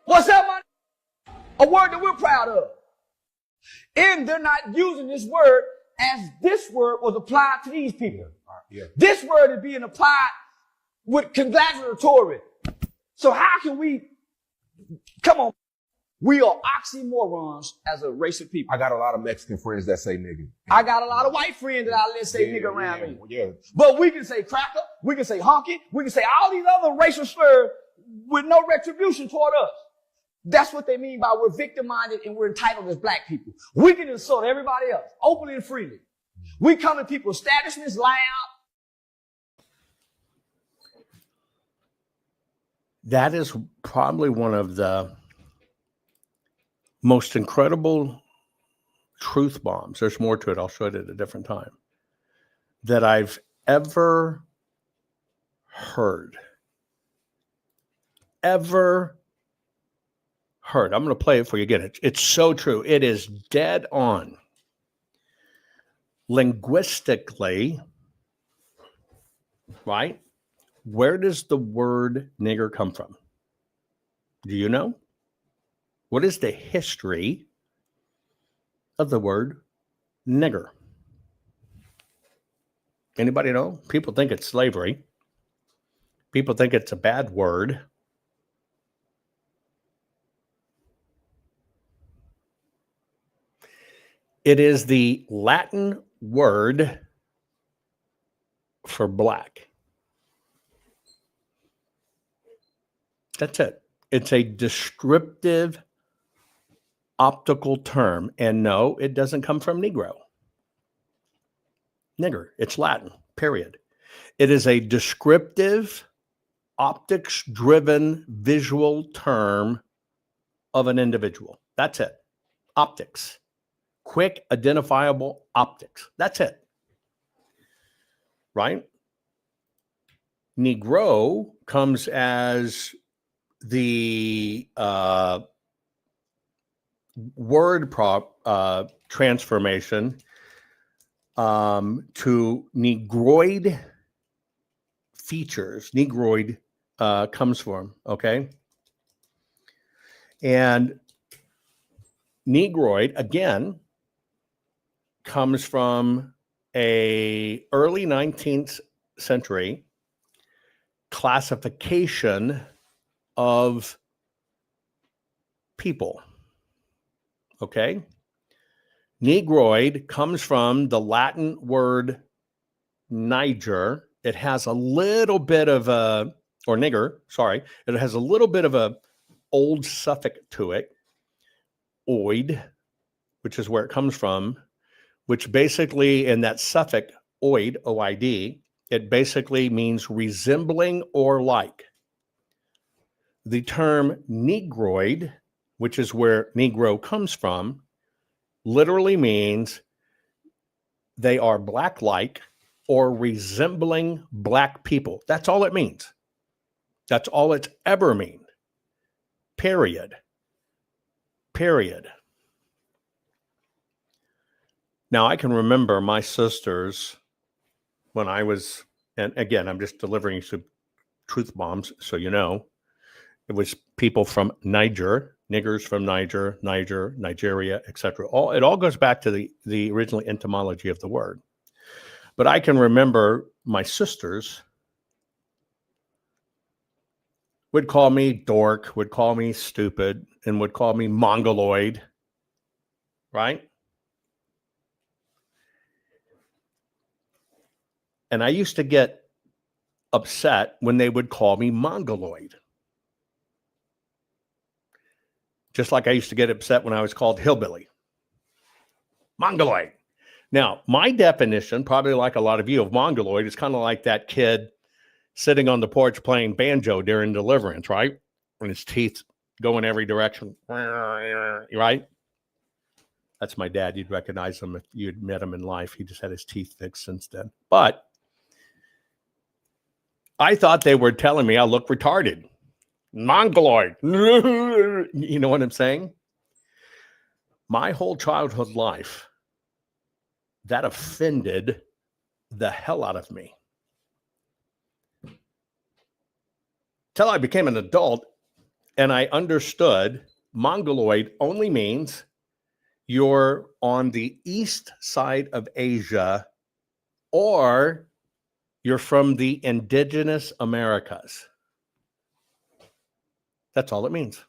What's up, my A word that we're proud of. And they're not using this word as this word was applied to these people. Yeah. This word is being applied with congratulatory. So how can we, come on, we are oxymorons as a race of people. I got a lot of Mexican friends that say nigga. I got a lot of white friends that I let say nigga around me. Yeah. But we can say cracker, we can say honky, we can say all these other racial slurs with no retribution toward us. That's what they mean by we're victim-minded and we're entitled as black people. We can insult everybody else openly and freely. We come in people's establishments loud. That is probably one of the most incredible truth bombs. There's more to it. I'll show it at a different time. That I've ever heard. Ever heard. I'm going to play it for you again. It's so true. It is dead on. Linguistically, right? Where does the word nigger come from? Do you know? What is the history of the word nigger? Anybody know? People think it's slavery. People think it's a bad word. It is the Latin word for black. That's it. It's a descriptive optical term. And no, it doesn't come from Negro. Nigger. It's Latin, period. It is a descriptive, optics-driven visual term of an individual. That's it. Optics. Quick, identifiable optics. That's it. Right? Negro comes as the word transformation to negroid features. Negroid comes from, okay? And negroid, again, comes from a early 19th century classification of people. Okay? Negroid comes from the Latin word Niger. It has a little bit of a, or nigger, sorry. It has a little bit of a old suffix to it, oid, which is where it comes from, which basically, in that suffix, oid, O-I-D, it basically means resembling or like. The term negroid, which is where Negro comes from, literally means they are black-like or resembling black people. That's all it means. That's all it's ever mean. Period. Period. Now, I can remember my sisters when I was, and again, I'm just delivering some truth bombs, so you know. It was people from Niger, niggers from Niger, Nigeria, etc. It all goes back to the original etymology of the word. But I can remember my sisters would call me dork, would call me stupid, and would call me mongoloid, right? And I used to get upset when they would call me mongoloid. Just like I used to get upset when I was called hillbilly. Mongoloid. Now, my definition, probably like a lot of you, of mongoloid is kind of like that kid sitting on the porch playing banjo during Deliverance, right? And his teeth go in every direction, right? That's my dad. You'd recognize him if you'd met him in life. He just had his teeth fixed since then. But I thought they were telling me I look retarded. Mongoloid. You know what I'm saying? My whole childhood life, that offended the hell out of me. Till I became an adult and I understood Mongoloid only means you're on the east side of Asia, or you're from the indigenous Americas. That's all it means.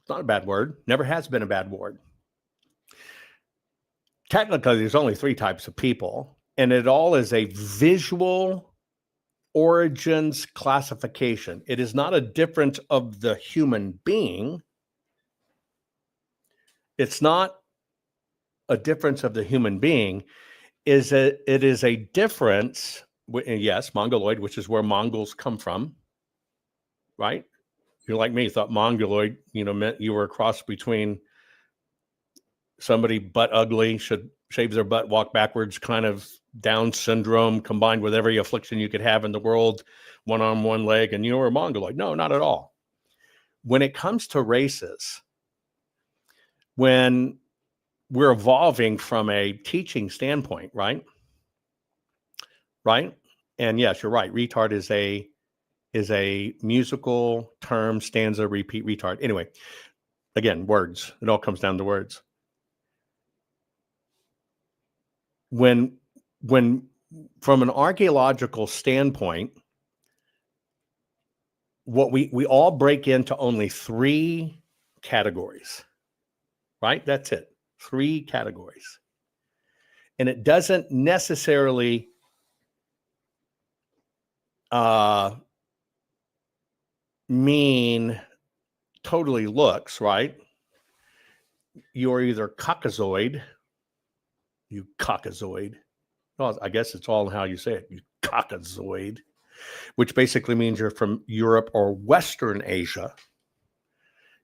It's not a bad word. Never has been a bad word. Technically, there's only 3 types of people, and it all is a visual origins classification. It is not a difference of the human being. It's not a difference of the human being. It is a difference, yes, Mongoloid, which is where Mongols come from, right? You're like me, thought Mongoloid, meant you were a cross between somebody butt ugly, should shave their butt, walk backwards, kind of Down syndrome combined with every affliction you could have in the world, one arm, one leg, and you were a Mongoloid. No, not at all. When it comes to races, when we're evolving from a teaching standpoint, right? Right? And yes, you're right. Retard is a musical term, stanza, repeat, retard. Anyway, again, words. It all comes down to words. When from an archaeological standpoint, what we all break into only 3 categories, right? That's it. 3 categories. And it doesn't necessarily mean totally looks, right? You're either Caucasoid, you Caucasoid. Well, I guess it's all how you say it, you Caucasoid, which basically means you're from Europe or Western Asia.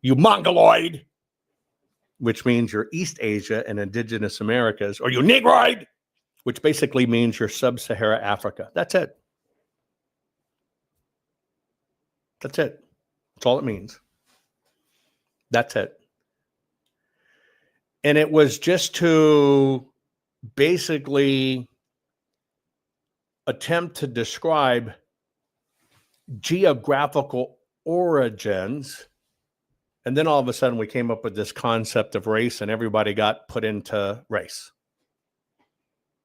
You Mongoloid, which means you're East Asia and indigenous Americas, or you Negroid, which basically means you're Sub-Saharan Africa. That's it. That's it. That's all it means. That's it. And it was just to basically attempt to describe geographical origins. And then all of a sudden we came up with this concept of race, and everybody got put into race.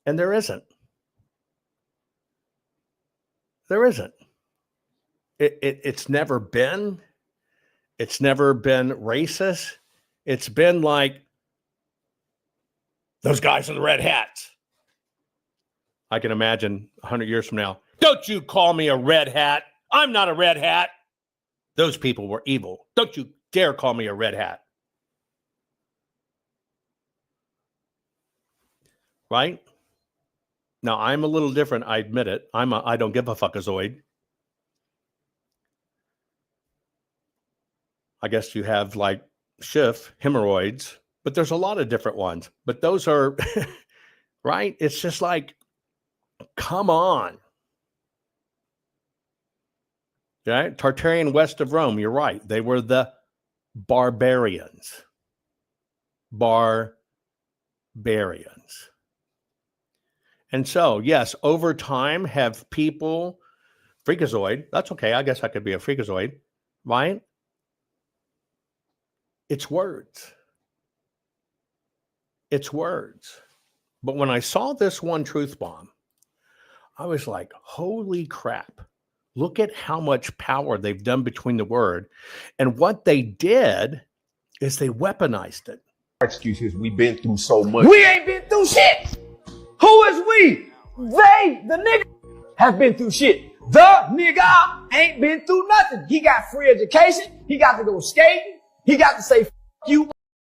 And there isn't. There isn't. It's never been. It's never been racist. It's been like those guys in the red hats. I can imagine 100 years from now, don't you call me a red hat. I'm not a red hat. Those people were evil. Don't you dare call me a red hat. Right? Now, I'm a little different. I admit it. I don't give a fuckazoid. I guess you have like Schiff, hemorrhoids, but there's a lot of different ones. But those are, right? It's just like, come on. Right? Tartarian west of Rome, you're right. They were the barbarians. Barbarians. And so, yes, over time, have people, freakazoid, that's okay. I guess I could be a freakazoid, right? It's words. It's words. But when I saw this one truth bomb, I was like, holy crap. Look at how much power they've done between the word. And what they did is they weaponized it. Excuses, we've been through so much. We ain't been through shit. Who is we? They, the nigga, have been through shit. The nigga ain't been through nothing. He got free education. He got to go skating. He got to say, f you.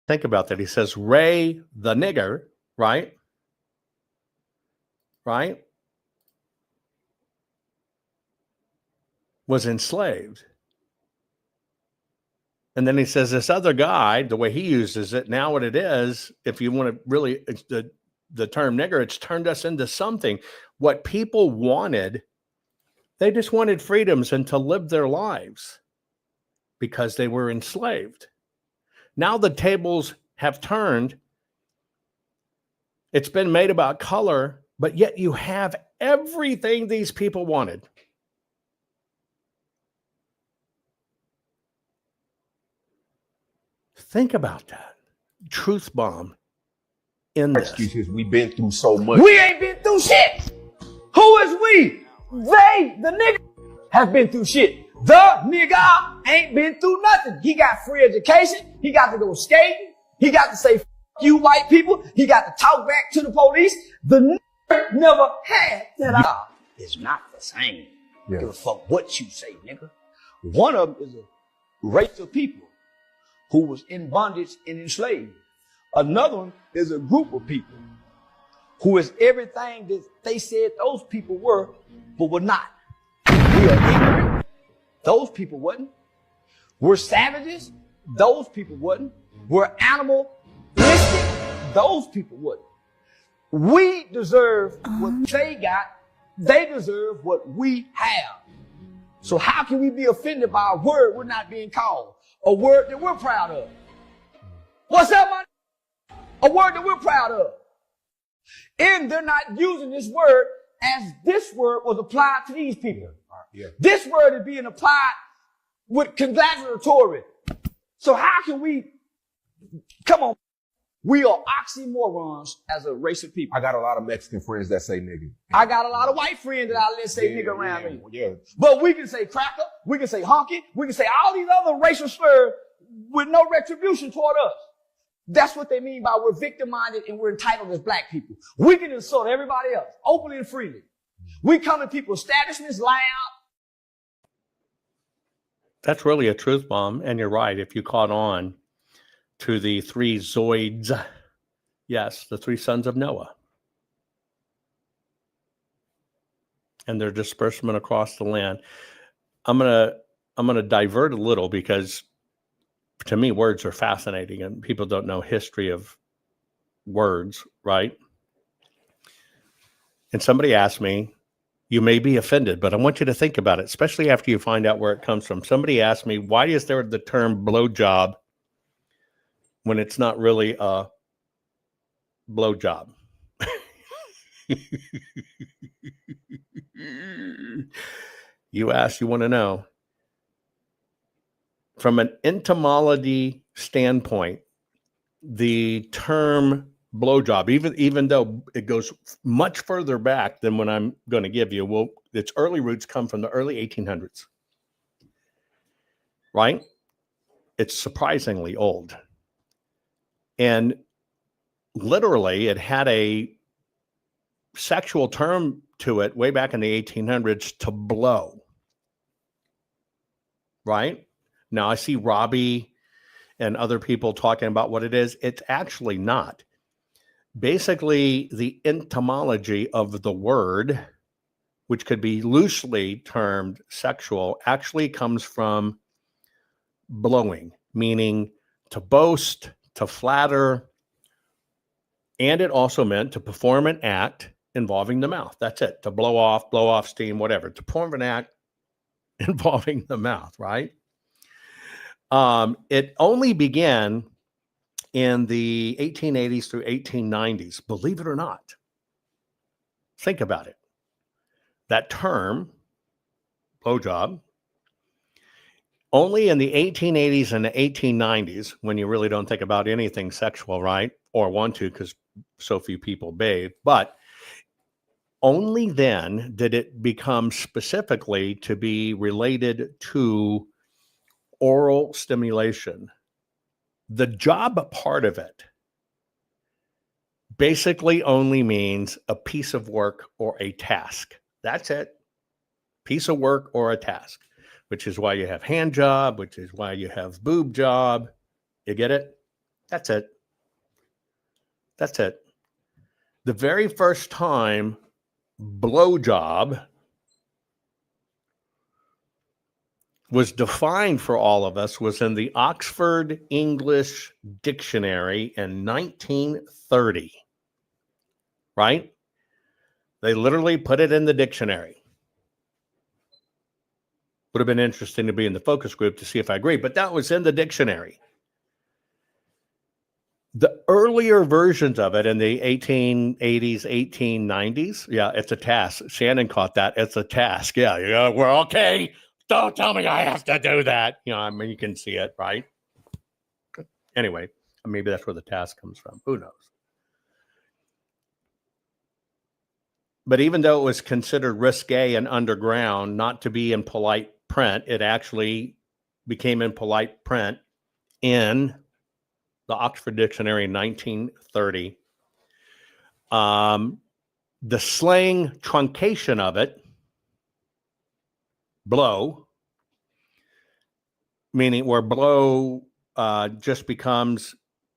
Think about that. He says, Ray, the nigger, right? Right? Was enslaved. And then he says this other guy, the way he uses it, now what it is, if you want to really, it's the term nigger, it's turned us into something. What people wanted, they just wanted freedoms and to live their lives because they were enslaved. Now the tables have turned. It's been made about color, but yet you have everything these people wanted. Think about that. Truth bomb in this. Excuses. We've been through so much. We ain't been through shit. Who is we? They, the nigga, have been through shit. The nigga ain't been through nothing. He got free education. He got to go skating. He got to say, "F you white people." He got to talk back to the police. The nigga never had that. It's not the same. Yeah. Give a fuck what you say, nigga. One of them is a race of people who was in bondage and enslaved. Another one is a group of people who is everything that they said those people were, but were not. We are ignorant. Those people wasn't. We're savages. Those people wasn't. We're animalistic. Those people wasn't. We deserve what they got. They deserve what we have. So how can we be offended by a word we're not being called? A word that we're proud of. What's up, man? A word that we're proud of. And they're not using this word as this word was applied to these people. Yeah. This word is being applied with congratulatory. So how can we, come on, we are oxymorons as a race of people. I got a lot of Mexican friends that say nigga. I got a lot of white friends that I let say nigga around me. Yeah. But we can say cracker, we can say honky, we can say all these other racial slurs with no retribution toward us. That's what they mean by we're victim-minded and we're entitled as black people. We can insult everybody else openly and freely. We come in people's establishments loud. That's really a truth bomb. And you're right. If you caught on to the three Zoids, yes, the three sons of Noah, and their disbursement across the land. I'm gonna divert a little because to me, words are fascinating and people don't know history of words, right? And somebody asked me, you may be offended, but I want you to think about it, especially after you find out where it comes from. Somebody asked me, why is there the term blowjob when it's not really a blowjob? You ask, you want to know. From an etymology standpoint, the term blowjob, even though it goes much further back than what I'm going to give you, well, its early roots come from the early 1800s, right? It's surprisingly old. And literally, it had a sexual term to it way back in the 1800s, to blow, right? Now, I see Robbie and other people talking about what it is. It's actually not. Basically, the etymology of the word, which could be loosely termed sexual, actually comes from blowing, meaning to boast, to flatter, and it also meant to perform an act involving the mouth. That's it. To blow off steam, whatever. To perform an act involving the mouth, right? It only began in the 1880s through 1890s, believe it or not. Think about it. That term, blowjob, only in the 1880s and the 1890s, when you really don't think about anything sexual, right? Or want to, because so few people bathe. But only then did it become specifically to be related to oral stimulation. The job part of it basically only means a piece of work or a task. That's it. Piece of work or a task, which is why you have hand job, which is why you have boob job. You get it? That's it. That's it. The very first time blowjob was defined for all of us was in the Oxford English Dictionary in 1930, right? They literally put it in the dictionary. Would have been interesting to be in the focus group to see if I agree, but that was in the dictionary. The earlier versions of it in the 1880s, 1890s, yeah, it's a task. Shannon caught that. It's a task. Yeah, we're okay. Don't tell me I have to do that. You know, I mean, you can see it, right? Anyway, maybe that's where the task comes from. Who knows? But even though it was considered risque and underground not to be in polite print, it actually became in polite print in the Oxford Dictionary in 1930. The slang truncation of it, blow, meaning where blow just becomes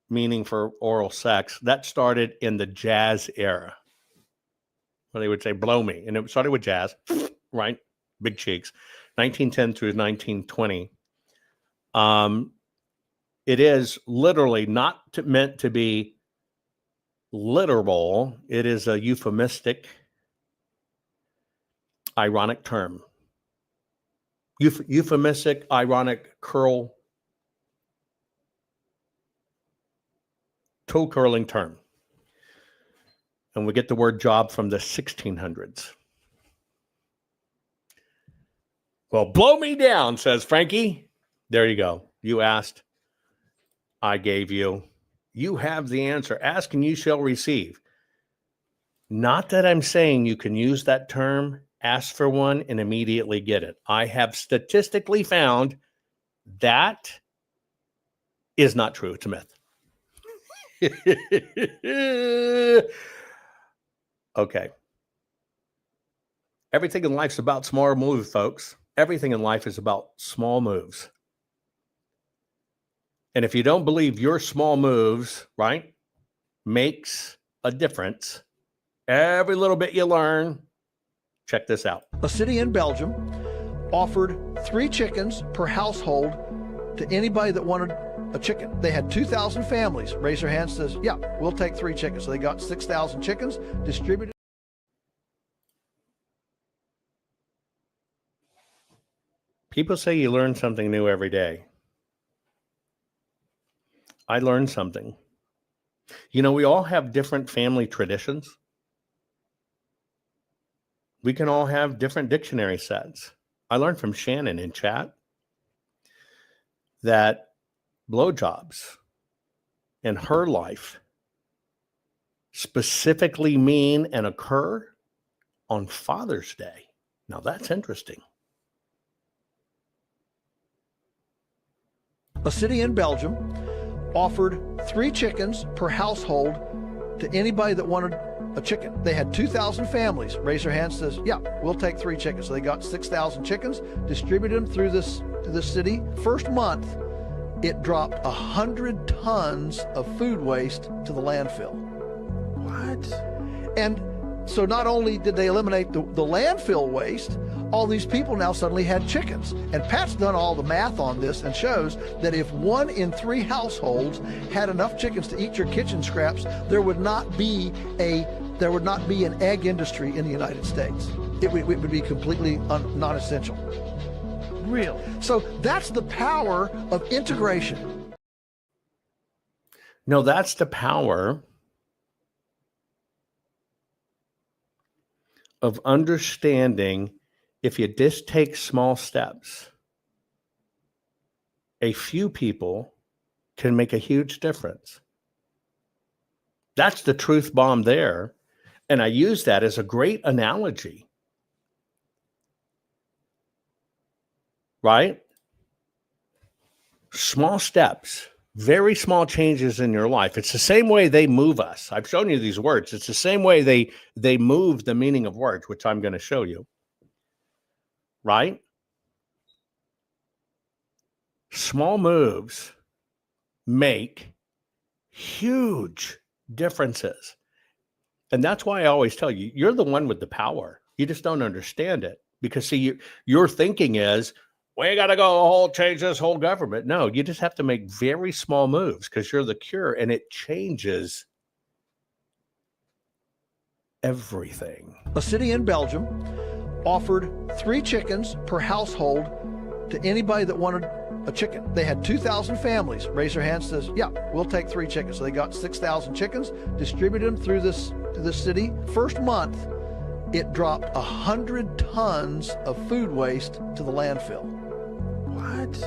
meaning for oral sex, that started in the jazz era. Where they would say, blow me. And it started with jazz, right? Big cheeks. 1910 through 1920. It is literally not meant to be literal. It is a euphemistic, ironic term. Euphemistic, ironic, toe curling term. And we get the word job from the 1600s. Well, blow me down, says Frankie. There you go. You asked, I gave you. You have the answer. Ask and you shall receive. Not that I'm saying you can use that term, ask for one, and immediately get it. I have statistically found that is not true. It's a myth. Okay. Everything in life's about small moves, folks. Everything in life is about small moves. And if you don't believe your small moves, right, makes a difference, every little bit you learn, check this out. A city in Belgium offered 3 chickens per household to anybody that wanted a chicken. They had 2,000 families. Raise their hand, says, yeah, we'll take 3 chickens. So they got 6,000 chickens distributed. People say you learn something new every day. I learned something. You know, we all have different family traditions. We can all have different dictionary sets. I learned from Shannon in chat that blowjobs in her life specifically mean and occur on Father's Day. Now that's interesting. A city in Belgium offered 3 chickens per household to anybody that wanted a chicken. They had 2,000 families. Raise their hand, says, yeah, we'll take 3 chickens. So they got 6,000 chickens, distributed them through this city. First month, it dropped 100 tons of food waste to the landfill. What? And so not only did they eliminate the landfill waste, all these people now suddenly had chickens. And Pat's done all the math on this and shows that if 1 in 3 households had enough chickens to eat your kitchen scraps, there would not be an egg industry in the United States. It would be completely non-essential. Really? So that's the power of integration. No, that's the power of understanding. If you just take small steps, a few people can make a huge difference. That's the truth bomb there. And I use that as a great analogy. Right? Small steps, very small changes in your life. It's the same way they move us. I've shown you these words. It's the same way they move the meaning of words, which I'm going to show you. Right? Small moves make huge differences. And that's why I always tell you, you're the one with the power. You just don't understand it. Because see, your thinking is, we got to go change this whole government. No, you just have to make very small moves because you're the cure and it changes everything. A city in Belgium offered 3 chickens per household to anybody that wanted a chicken. They had 2,000 families. Raise their hand, says, yeah, we'll take 3 chickens. So they got 6,000 chickens, distributed them through this city. First month, it dropped 100 tons of food waste to the landfill. What?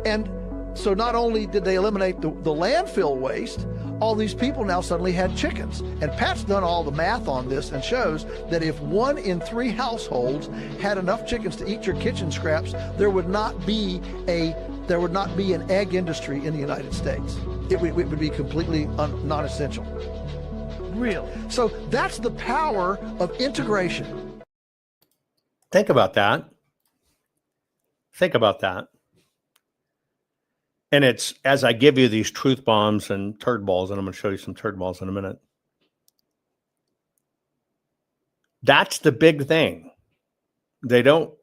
And So not only did they eliminate the landfill waste, all these people now suddenly had chickens. And Pat's done all the math on this and shows that if 1 in 3 households had enough chickens to eat your kitchen scraps, there would not be an egg industry in the United States. It would be completely non-essential. Really? So that's the power of integration. Think about that. Think about that. And it's, as I give you these truth bombs and turd balls, and I'm going to show you some turd balls in a minute. That's the big thing.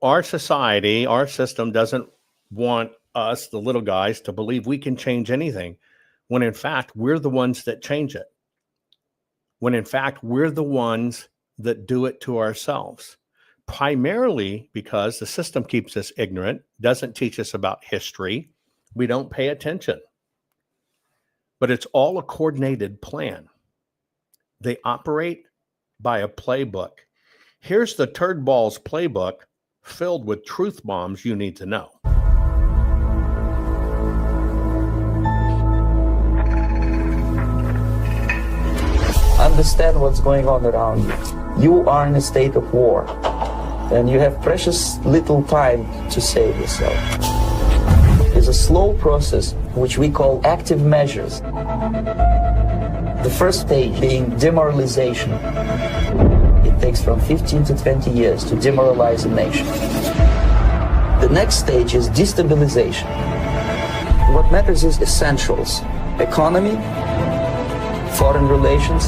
Our society, our system doesn't want us, the little guys, to believe we can change anything, when in fact, we're the ones that change it. When in fact, we're the ones that do it to ourselves. Primarily because the system keeps us ignorant, doesn't teach us about history. We don't pay attention. But it's all a coordinated plan. They operate by a playbook. Here's the Turd Balls playbook filled with truth bombs you need to know. Understand what's going on around you. You are in a state of war, and you have precious little time to save yourself. It's a slow process, which we call active measures. The first stage being demoralization. It takes from 15 to 20 years to demoralize a nation. The next stage is destabilization. What matters is essentials: economy, foreign relations,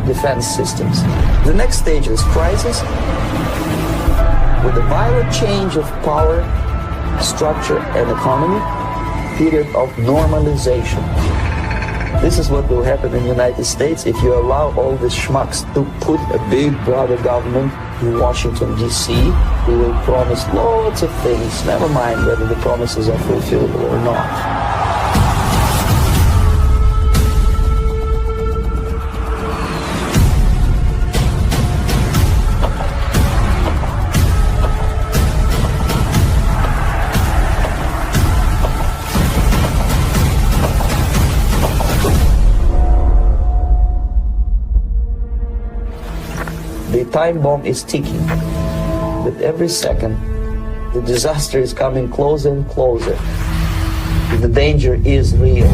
defense systems. The next stage is crisis, with a violent change of power, structure, and economy, period of normalization. This is what will happen in the United States if you allow all these schmucks to put a big brother government in Washington, D.C., who will promise lots of things, never mind whether the promises are fulfilled or not. The time bomb is ticking. With every second, the disaster is coming closer and closer. The danger is real.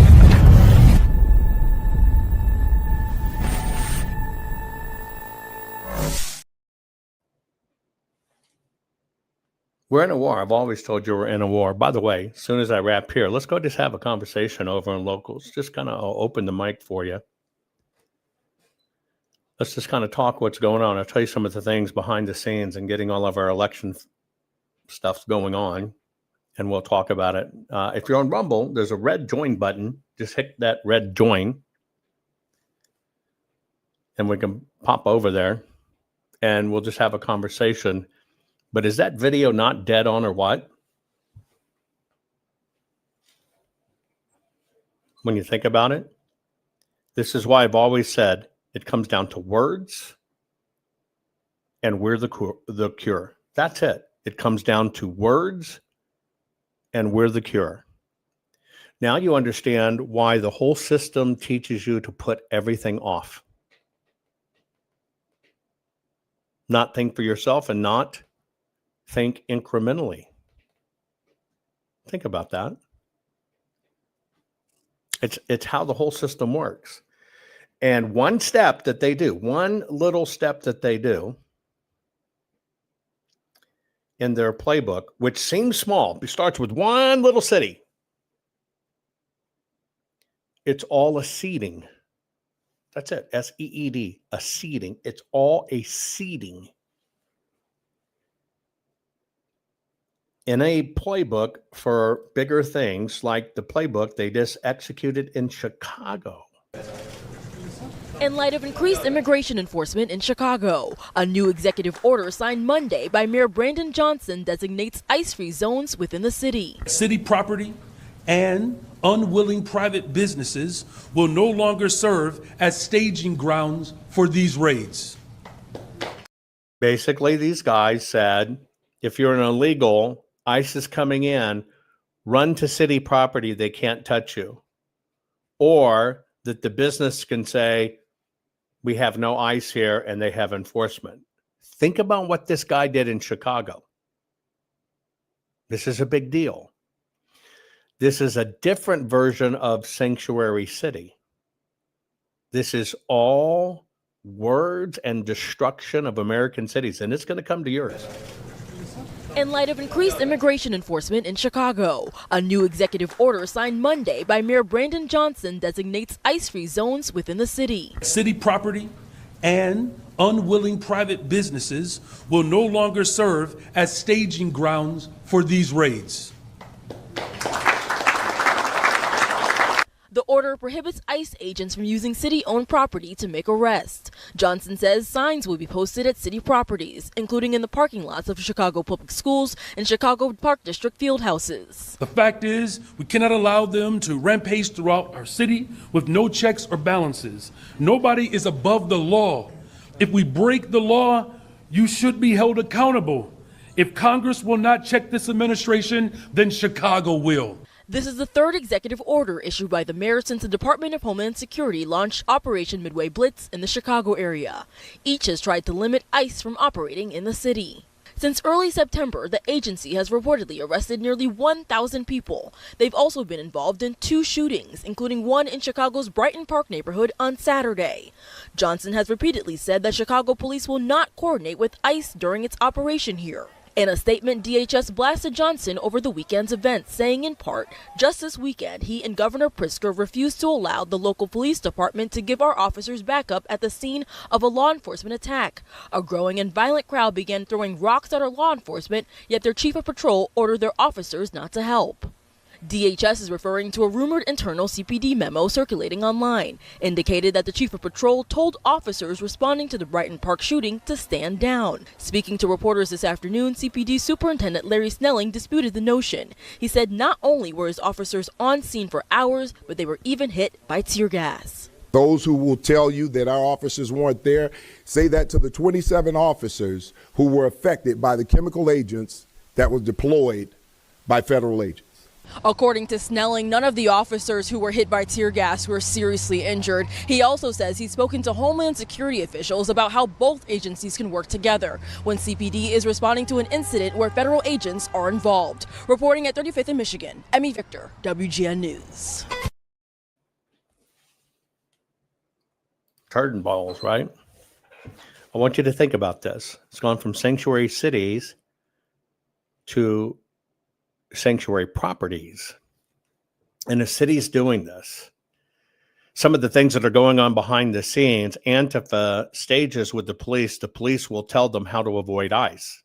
We're in a war. I've always told you we're in a war. By the way, as soon as I wrap here, let's go just have a conversation over in locals. Just kind of open the mic for you. Let's just kind of talk what's going on. I'll tell you some of the things behind the scenes and getting all of our election stuff going on, and we'll talk about it. If you're on Rumble, there's a red join button. Just hit that red join, and we can pop over there, and we'll just have a conversation. But is that video not dead on or what? When you think about it, this is why I've always said it comes down to words, and we're the cure. That's it. It comes down to words, and we're the cure. Now you understand why the whole system teaches you to put everything off. Not think for yourself and not think incrementally. Think about that. It's how the whole system works. And one step that they do, one little step that they do in their playbook, which seems small, it starts with one little city. It's all a seeding. That's it. S-E-E-D, a seeding. It's all a seeding. In a playbook for bigger things, like the playbook they just executed in Chicago. In light of increased immigration enforcement in Chicago, a new executive order signed Monday by Mayor Brandon Johnson designates ice-free zones within the city. City property and unwilling private businesses will no longer serve as staging grounds for these raids. Basically, these guys said, if you're an illegal, ICE is coming in, run to city property, they can't touch you. Or that the business can say, we have no ICE here and they have enforcement. Think about what this guy did in Chicago. This is a big deal. This is a different version of sanctuary city. This is all words and destruction of American cities, and it's going to come to yours. In light of increased immigration enforcement in Chicago, a new executive order signed Monday by Mayor Brandon Johnson designates ICE-free zones within the city. City property and unwilling private businesses will no longer serve as staging grounds for these raids. The order prohibits ICE agents from using city-owned property to make arrests. Johnson says signs will be posted at city properties, including in the parking lots of Chicago Public Schools and Chicago Park District field houses. The fact is, we cannot allow them to rampage throughout our city with no checks or balances. Nobody is above the law. If we break the law, you should be held accountable. If Congress will not check this administration, then Chicago will. This is the third executive order issued by the mayor since the Department of Homeland Security launched Operation Midway Blitz in the Chicago area. Each has tried to limit ICE from operating in the city. Since early September, the agency has reportedly arrested nearly 1,000 people. They've also been involved in 2 shootings, including one in Chicago's Brighton Park neighborhood on Saturday. Johnson has repeatedly said that Chicago police will not coordinate with ICE during its operation here. In a statement, DHS blasted Johnson over the weekend's events, saying in part, just this weekend, he and Governor Pritzker refused to allow the local police department to give our officers backup at the scene of a law enforcement attack. A growing and violent crowd began throwing rocks at our law enforcement, yet their chief of patrol ordered their officers not to help. DHS is referring to a rumored internal CPD memo circulating online, indicated that the chief of patrol told officers responding to the Brighton Park shooting to stand down. Speaking to reporters this afternoon, CPD Superintendent Larry Snelling disputed the notion. He said not only were his officers on scene for hours, but they were even hit by tear gas. Those who will tell you that our officers weren't there, say that to the 27 officers who were affected by the chemical agents that was deployed by federal agents. According to Snelling, none of the officers who were hit by tear gas were seriously injured. He also says he's spoken to Homeland Security officials about how both agencies can work together when CPD is responding to an incident where federal agents are involved. Reporting at 35th in Michigan, Emmy Victor, WGN News. Turd balls, right? I want you to think about this. It's gone from sanctuary cities to sanctuary properties. And the city's doing this. Some of the things that are going on behind the scenes, Antifa stages with the police will tell them how to avoid ICE.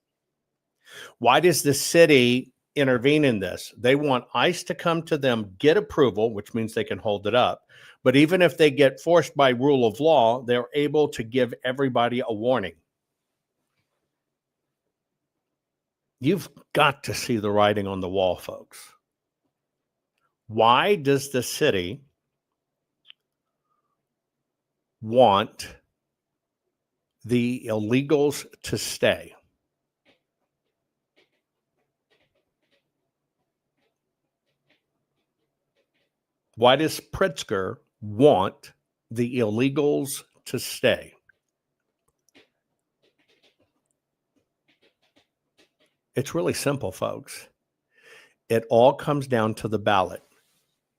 Why does the city intervene in this? They want ICE to come to them, get approval, which means they can hold it up. But even if they get forced by rule of law, they're able to give everybody a warning. You've got to see the writing on the wall, folks. Why does the city want the illegals to stay? Why does Pritzker want the illegals to stay? It's really simple, folks. It all comes down to the ballot,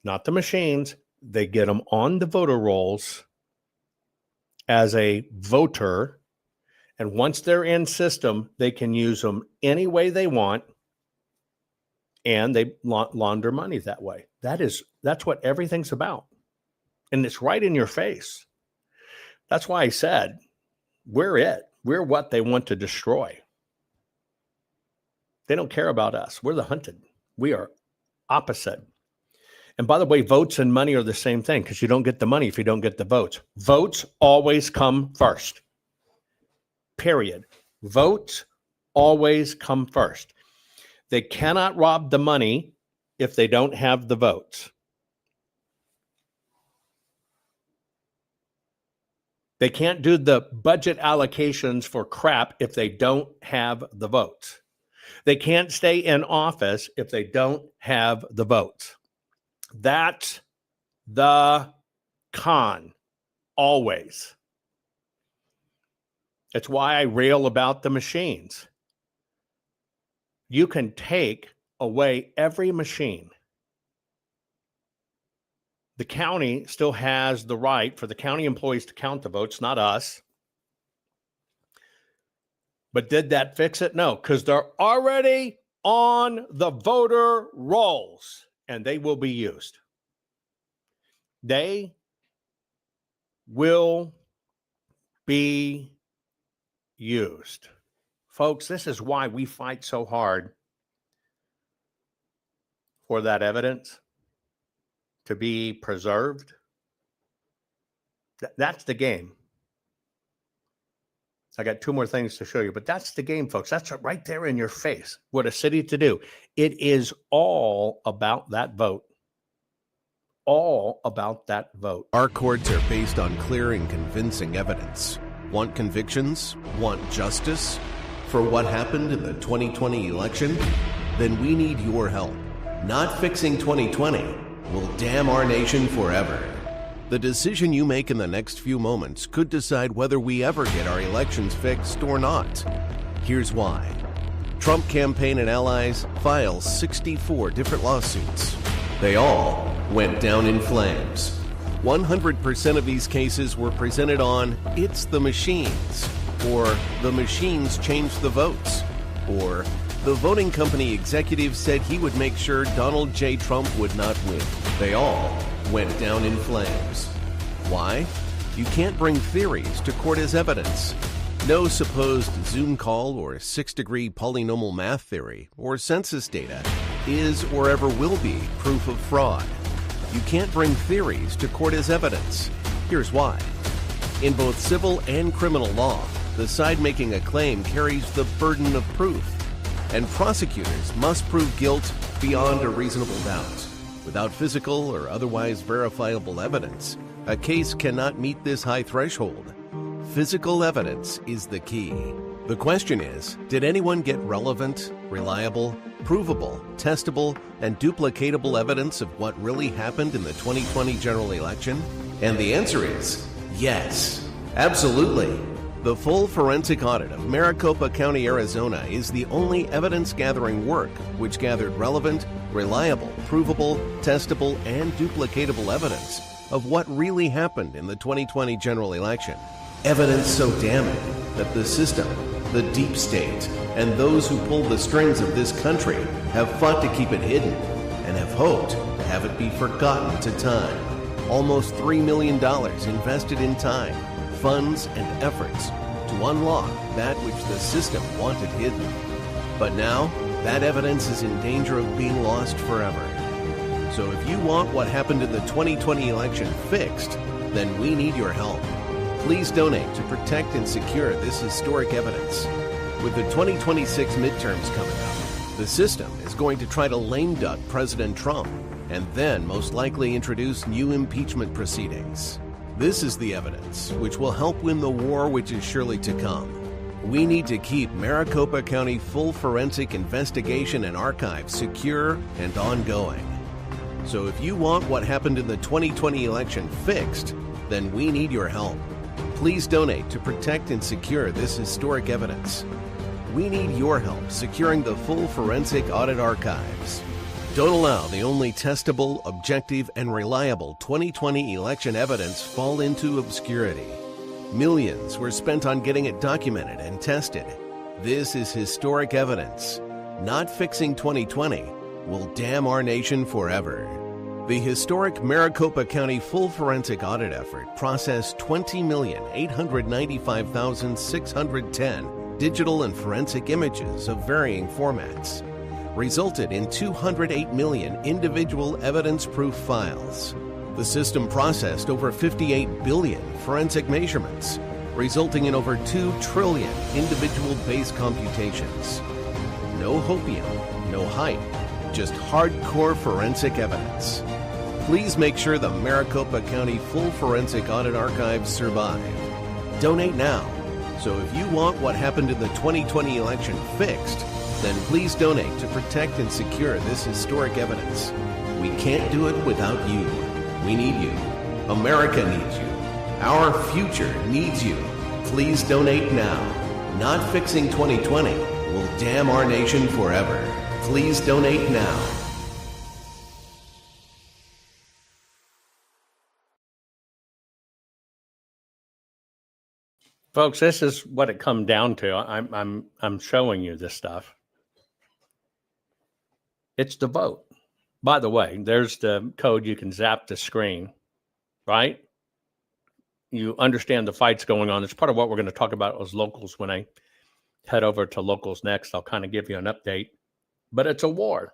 not the machines. They get them on the voter rolls as a voter. And once they're in system, they can use them any way they want. And they launder money that way. That's what everything's about. And it's right in your face. That's why I said, we're it. We're what they want to destroy. They don't care about us. We're the hunted. We are opposite. And by the way, votes and money are the same thing because you don't get the money if you don't get the votes. Votes always come first. Period. Votes always come first. They cannot rob the money if they don't have the votes. They can't do the budget allocations for crap if they don't have the votes. They can't stay in office if they don't have the votes. That's the con, always. It's why I rail about the machines. You can take away every machine. The county still has the right for the county employees to count the votes, not us. But did that fix it? No, because they're already on the voter rolls and they will be used. They will be used. Folks, this is why we fight so hard for that evidence to be preserved. That's the game. I got 2 more things to show you, but that's the game, folks. That's right there in your face. What a city to do. It is all about that vote. All about that vote. Our courts are based on clear and convincing evidence. Want convictions? Want justice? For what happened in the 2020 election? Then we need your help. Not fixing 2020 will damn our nation forever. The decision you make in the next few moments could decide whether we ever get our elections fixed or not. Here's why. Trump campaign and allies file 64 different lawsuits. They all went down in flames. 100% of these cases were presented on "It's the machines," or "The machines changed the votes," or "The voting company executive said he would make sure Donald J. Trump would not win." They all went down in flames. Why? You can't bring theories to court as evidence. No supposed Zoom call or 6-degree polynomial math theory or census data is or ever will be proof of fraud. You can't bring theories to court as evidence. Here's why. In both civil and criminal law, the side making a claim carries the burden of proof, and prosecutors must prove guilt beyond a reasonable doubt. Without physical or otherwise verifiable evidence, a case cannot meet this high threshold. Physical evidence is the key. The question is, did anyone get relevant, reliable, provable, testable, and duplicatable evidence of what really happened in the 2020 general election? And the answer is yes, absolutely. The full forensic audit of Maricopa County, Arizona is the only evidence-gathering work which gathered relevant, reliable, provable, testable, and duplicatable evidence of what really happened in the 2020 general election. Evidence so damning that the system, the deep state, and those who pulled the strings of this country have fought to keep it hidden and have hoped to have it be forgotten to time. Almost $3 million invested in time, funds, and efforts to unlock that which the system wanted hidden. But now, that evidence is in danger of being lost forever. So if you want what happened in the 2020 election fixed, then we need your help. Please donate to protect and secure this historic evidence. With the 2026 midterms coming up, the system is going to try to lame duck President Trump and then most likely introduce new impeachment proceedings. This is the evidence which will help win the war which is surely to come. We need to keep Maricopa County full forensic investigation and archive secure and ongoing. So if you want what happened in the 2020 election fixed, then we need your help. Please donate to protect and secure this historic evidence. We need your help securing the full forensic audit archives. Don't allow the only testable, objective, and reliable 2020 election evidence fall into obscurity. Millions were spent on getting it documented and tested. This is historic evidence. Not fixing 2020 will damn our nation forever. The historic Maricopa County full forensic audit effort processed 20,895,610 digital and forensic images of varying formats, resulted in 208 million individual evidence-proof files. The system processed over 58 billion forensic measurements, resulting in over 2 trillion individual base computations. No hopium, no hype, just hardcore forensic evidence. Please make sure the Maricopa County full forensic audit archives survive. Donate now. So if you want what happened in the 2020 election fixed, then please donate to protect and secure this historic evidence. We can't do it without you. We need you. America needs you. Our future needs you. Please donate now. Not fixing 2020 will damn our nation forever. Please donate now. Folks, this is what it come down to. I'm showing you this stuff. It's the vote. By the way, there's the code. You can zap the screen, right? You understand the fights going on. It's part of what we're going to talk about as locals. When I head over to locals next, I'll kind of give you an update. But it's a war.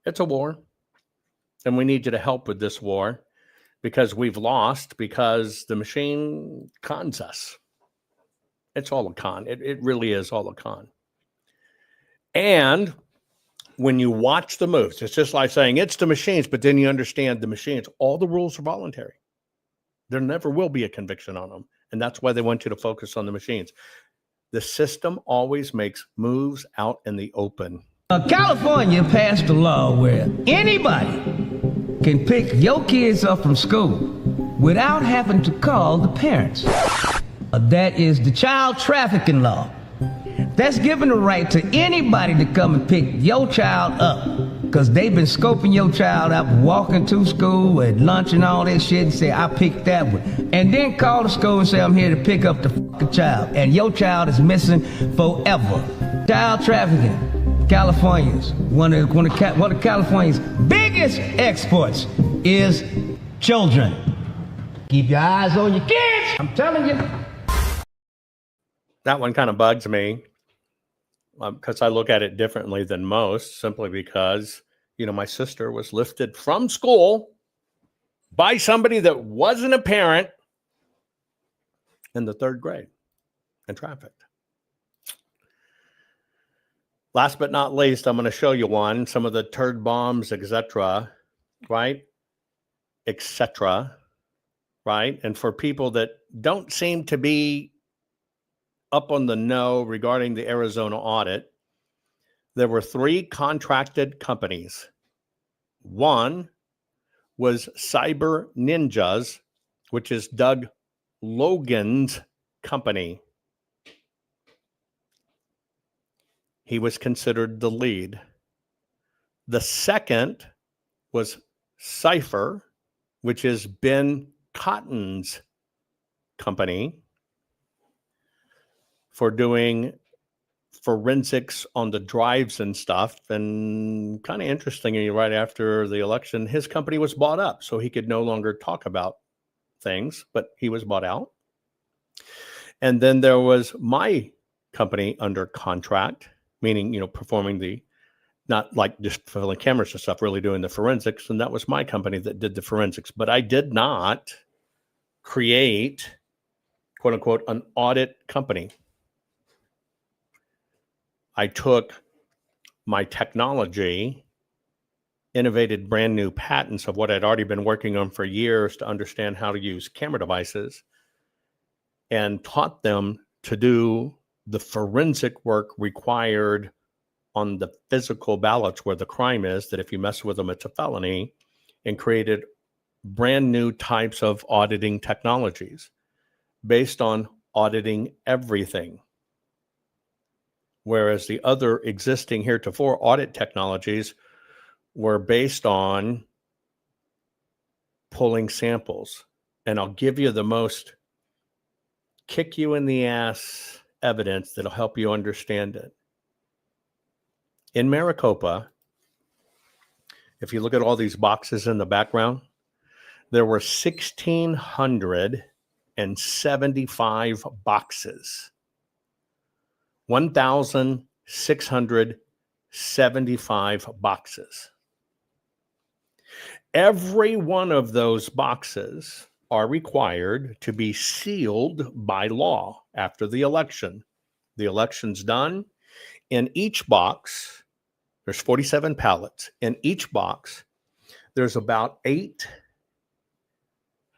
It's a war. And we need you to help with this war, because we've lost, because the machine cons us. It's all a con. It really is all a con. And when you watch the moves, it's just like saying it's the machines, but then you understand the machines. All the rules are voluntary. There never will be a conviction on them. And that's why they want you to focus on the machines. The system always makes moves out in the open. California passed a law where anybody can pick your kids up from school without having to call the parents. That is the child trafficking law. That's giving the right to anybody to come and pick your child up, because they've been scoping your child up, walking to school at lunch and all that shit, and say, I picked that one. And then call the school and say, I'm here to pick up the fucking child. And your child is missing forever. Child trafficking. California's one of California's biggest exports is children. Keep your eyes on your kids, I'm telling you. That one kind of bugs me, because I look at it differently than most, simply because, my sister was lifted from school by somebody that wasn't a parent in the 3rd grade and trafficked. Last but not least, I'm going to show you some of the turd bombs, etc., right? Etc., right? And for people that don't seem to be up on the know regarding the Arizona audit, there were 3 contracted companies. One was Cyber Ninjas, which is Doug Logan's company. He was considered the lead. The second was Cypher, which is Ben Cotton's company, for doing forensics on the drives and stuff. And kind of interestingly, right after the election, his company was bought up, so he could no longer talk about things, but he was bought out. And then there was my company under contract, meaning, performing the, not like just filling cameras and stuff, really doing the forensics. And that was my company that did the forensics. But I did not create, quote unquote, an audit company. I took my technology, innovated brand new patents of what I'd already been working on for years to understand how to use camera devices, and taught them to do the forensic work required on the physical ballots where the crime is, that if you mess with them, it's a felony, and created brand new types of auditing technologies based on auditing everything. Whereas the other existing heretofore audit technologies were based on pulling samples. And I'll give you the most kick you in the ass evidence that'll help you understand it. In Maricopa, if you look at all these boxes in the background, there were 1,675 boxes. 1,675 boxes. Every one of those boxes are required to be sealed by law after the election. The election's done. In each box, there's 47 pallets. In each box, there's about 8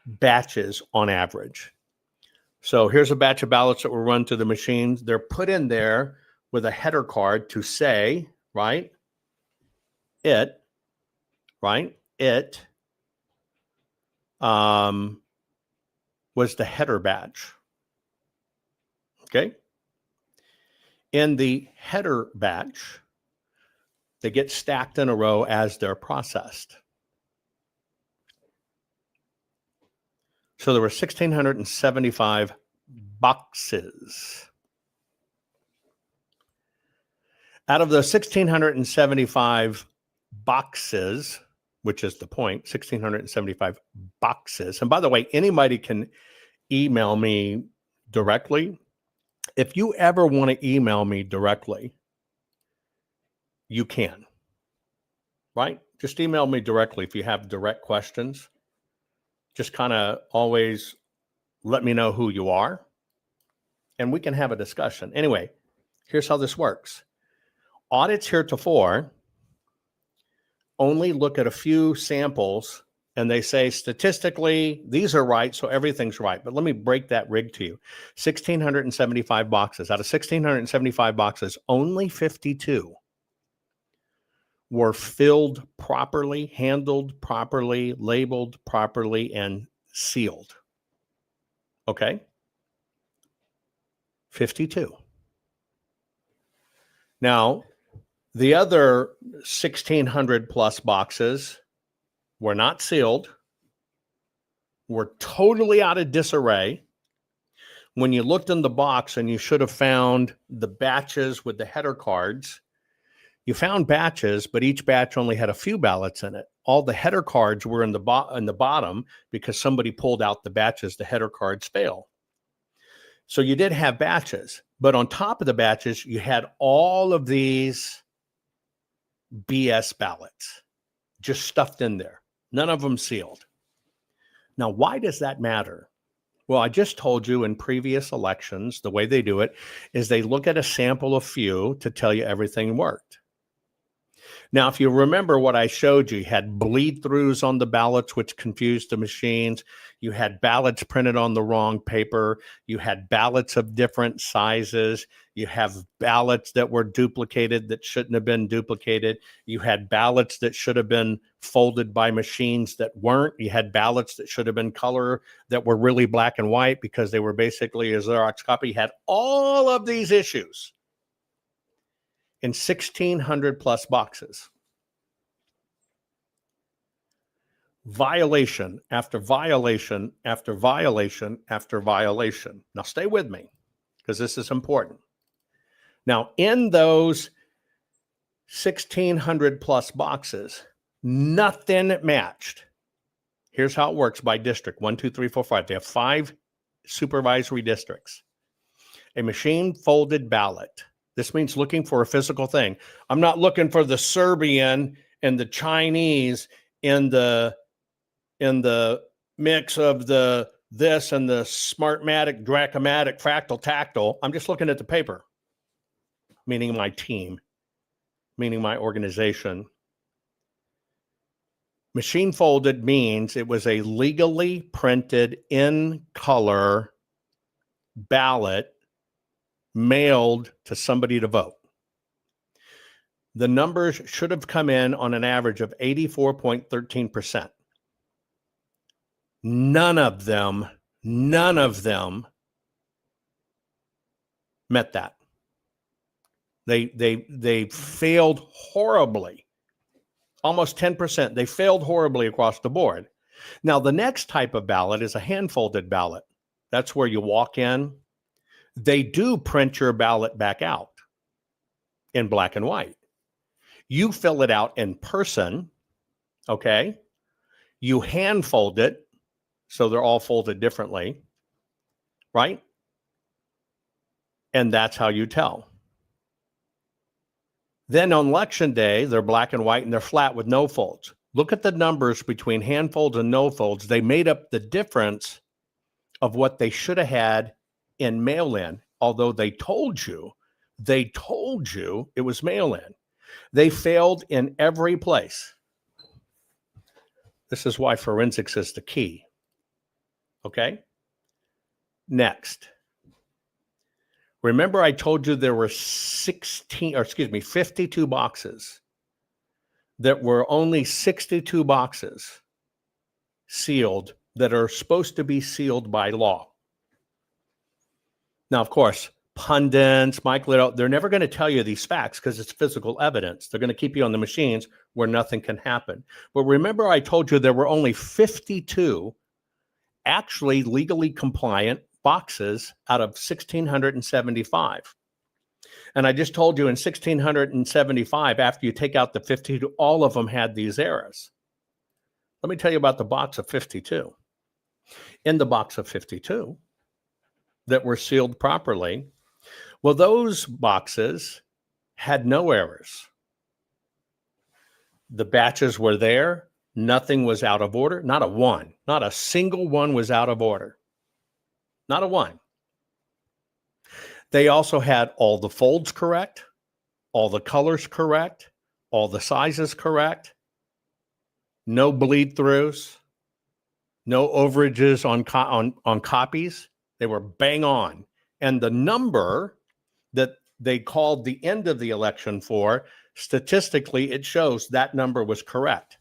batches on average. So here's a batch of ballots that were run to the machines. They're put in there with a header card to say, right? It was the header batch. Okay. In the header batch, they get stacked in a row as they're processed. So there were 1,675 boxes. Out of the 1,675 boxes, which is the point, 1,675 boxes. And by the way, anybody can email me directly. If you ever want to email me directly, you can, right? Just email me directly if you have direct questions. Just kind of always let me know who you are, and we can have a discussion. Anyway, here's how this works. Audits heretofore only look at a few samples, and they say statistically, these are right, so everything's right. But let me break that rig to you. 1,675 boxes. Out of 1,675 boxes, only 52 were filled properly, handled properly, labeled properly, and sealed. Okay? 52. Now, the other 1,600 plus boxes were not sealed, were totally out of disarray. When you looked in the box and you should have found the batches with the header cards, you found batches, but each batch only had a few ballots in it. All the header cards were in the bottom because somebody pulled out the batches. The header cards fail. So you did have batches, but on top of the batches, you had all of these BS ballots just stuffed in there. None of them sealed. Now, why does that matter? Well, I just told you in previous elections, the way they do it is they look at a sample of few to tell you everything worked. Now, if you remember what I showed you had bleed throughs on the ballots, which confused the machines. You had ballots printed on the wrong paper. You had ballots of different sizes. You have ballots that were duplicated that shouldn't have been duplicated. You had ballots that should have been folded by machines that weren't. You had ballots that should have been color that were really black and white because they were basically a Xerox copy. You had all of these issues in 1,600 plus boxes. Violation after violation after violation after violation. Now stay with me because this is important. Now in those 1,600 plus boxes, nothing matched. Here's how it works by district. 1, 2, 3, 4, 5. They have 5 supervisory districts. A machine folded ballot. This means looking for a physical thing. I'm not looking for the Serbian and the Chinese in the mix of the this and the Smartmatic, Dracomatic, Fractal, Tactile. I'm just looking at the paper, meaning my team, meaning my organization. Machine folded means it was a legally printed in color ballot mailed to somebody to vote. The numbers should have come in on an average of 84.13%. None of them met that. They failed horribly. Almost 10%. They failed horribly across the board. Now, the next type of ballot is a hand-folded ballot. That's where you walk in. They do print your ballot back out in black and white. You fill it out in person, okay? You hand fold it, so they're all folded differently, right? And that's how you tell. Then on election day, they're black and white and they're flat with no folds. Look at the numbers between hand folds and no folds. They made up the difference of what they should have had in mail-in, although they told you it was mail-in. They failed in every place. This is why forensics is the key. Okay? Next. Remember I told you there were 52 boxes. That were only 62 boxes sealed that are supposed to be sealed by law. Now, of course, pundits, Mike Little, they're never going to tell you these facts because it's physical evidence. They're going to keep you on the machines where nothing can happen. But remember I told you there were only 52 actually legally compliant boxes out of 1,675. And I just told you in 1,675, after you take out the 52, all of them had these errors. Let me tell you about the box of 52. In the box of 52 that were sealed properly, well, those boxes had no errors. The batches were there. Nothing was out of order. Not a one. Not a single one was out of order. Not a one. They also had all the folds correct, all the colors correct, all the sizes correct, no bleed throughs, no overages on copies. They were bang on. And the number that they called the end of the election for, statistically, it shows that number was correct.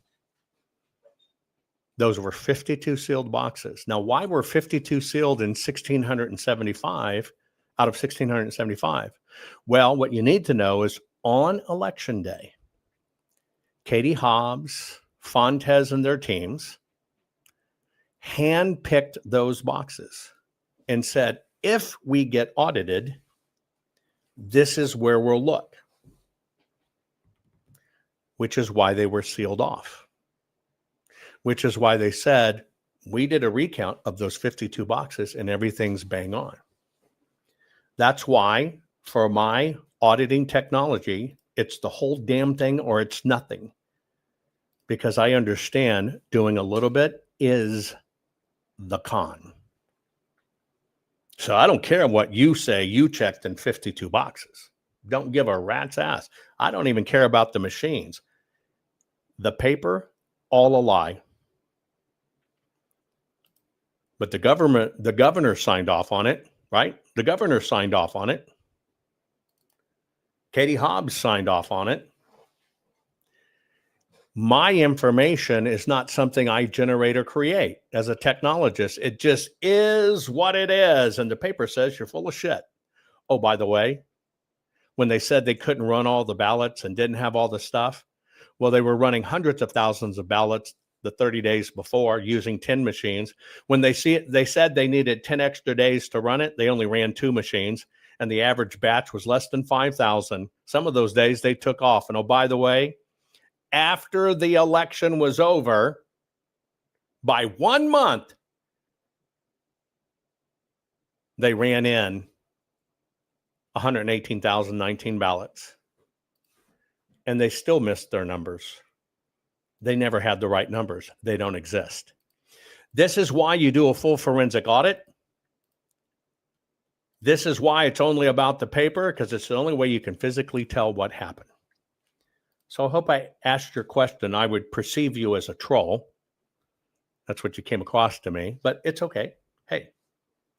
Those were 52 sealed boxes. Now, why were 52 sealed in 1,675 out of 1,675? Well, what you need to know is on election day, Katie Hobbs, Fontes, and their teams handpicked those boxes and said, if we get audited, this is where we'll look, which is why they were sealed off, which is why they said, we did a recount of those 52 boxes and everything's bang on. That's why for my auditing technology, it's the whole damn thing or it's nothing. Because I understand doing a little bit is the con. So I don't care what you say you checked in 52 boxes. Don't give a rat's ass. I don't even care about the machines. The paper, all a lie. But the governor signed off on it, right? The governor signed off on it. Katie Hobbs signed off on it. My information is not something I generate or create as a technologist. It just is what it is. And the paper says you're full of shit. Oh, by the way, when they said they couldn't run all the ballots and didn't have all the stuff, well, they were running hundreds of thousands of ballots the 30 days before using 10 machines. When they said they needed 10 extra days to run it, they only ran 2 machines, and the average batch was less than 5,000. Some of those days they took off. And oh, by the way, after the election was over, by 1 month, they ran in 118,019 ballots. And they still missed their numbers. They never had the right numbers. They don't exist. This is why you do a full forensic audit. This is why it's only about the paper, because it's the only way you can physically tell what happened. So I hope I asked your question. I would perceive you as a troll. That's what you came across to me, but it's okay. Hey,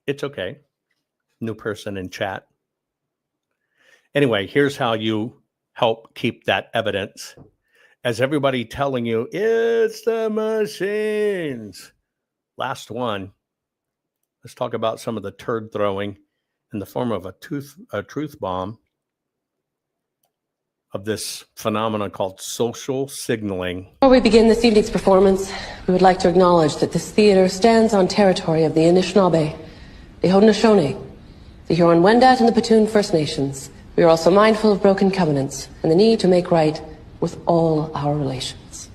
it's okay. New person in chat. Anyway, here's how you help keep that evidence. As everybody telling you, it's the machines. Last one. Let's talk about some of the turd throwing in the form of a truth bomb of this phenomenon called social signaling. Before we begin this evening's performance, we would like to acknowledge that this theater stands on territory of the Anishinaabe, the Haudenosaunee, the Huron-Wendat, and the Petun First Nations. We are also mindful of broken covenants and the need to make right with all our relations.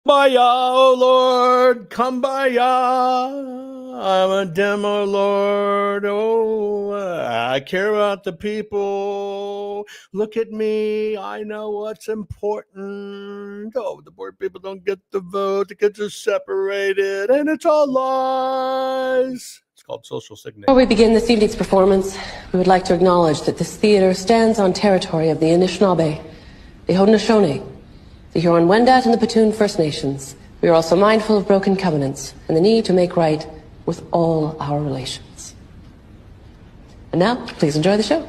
Kumbaya, oh Lord, kumbaya. I'm a demo Lord. Oh, I care about the people. Look at me. I know what's important. Oh, the poor people don't get the vote. The kids are separated, and it's all lies. It's called social signaling. Before we begin this evening's performance, we would like to acknowledge that this theater stands on territory of the Anishinaabe, the Haudenosaunee, the Huron-Wendat, and the Petun First Nations. We are also mindful of broken covenants and the need to make right with all our relations. And now, please enjoy the show.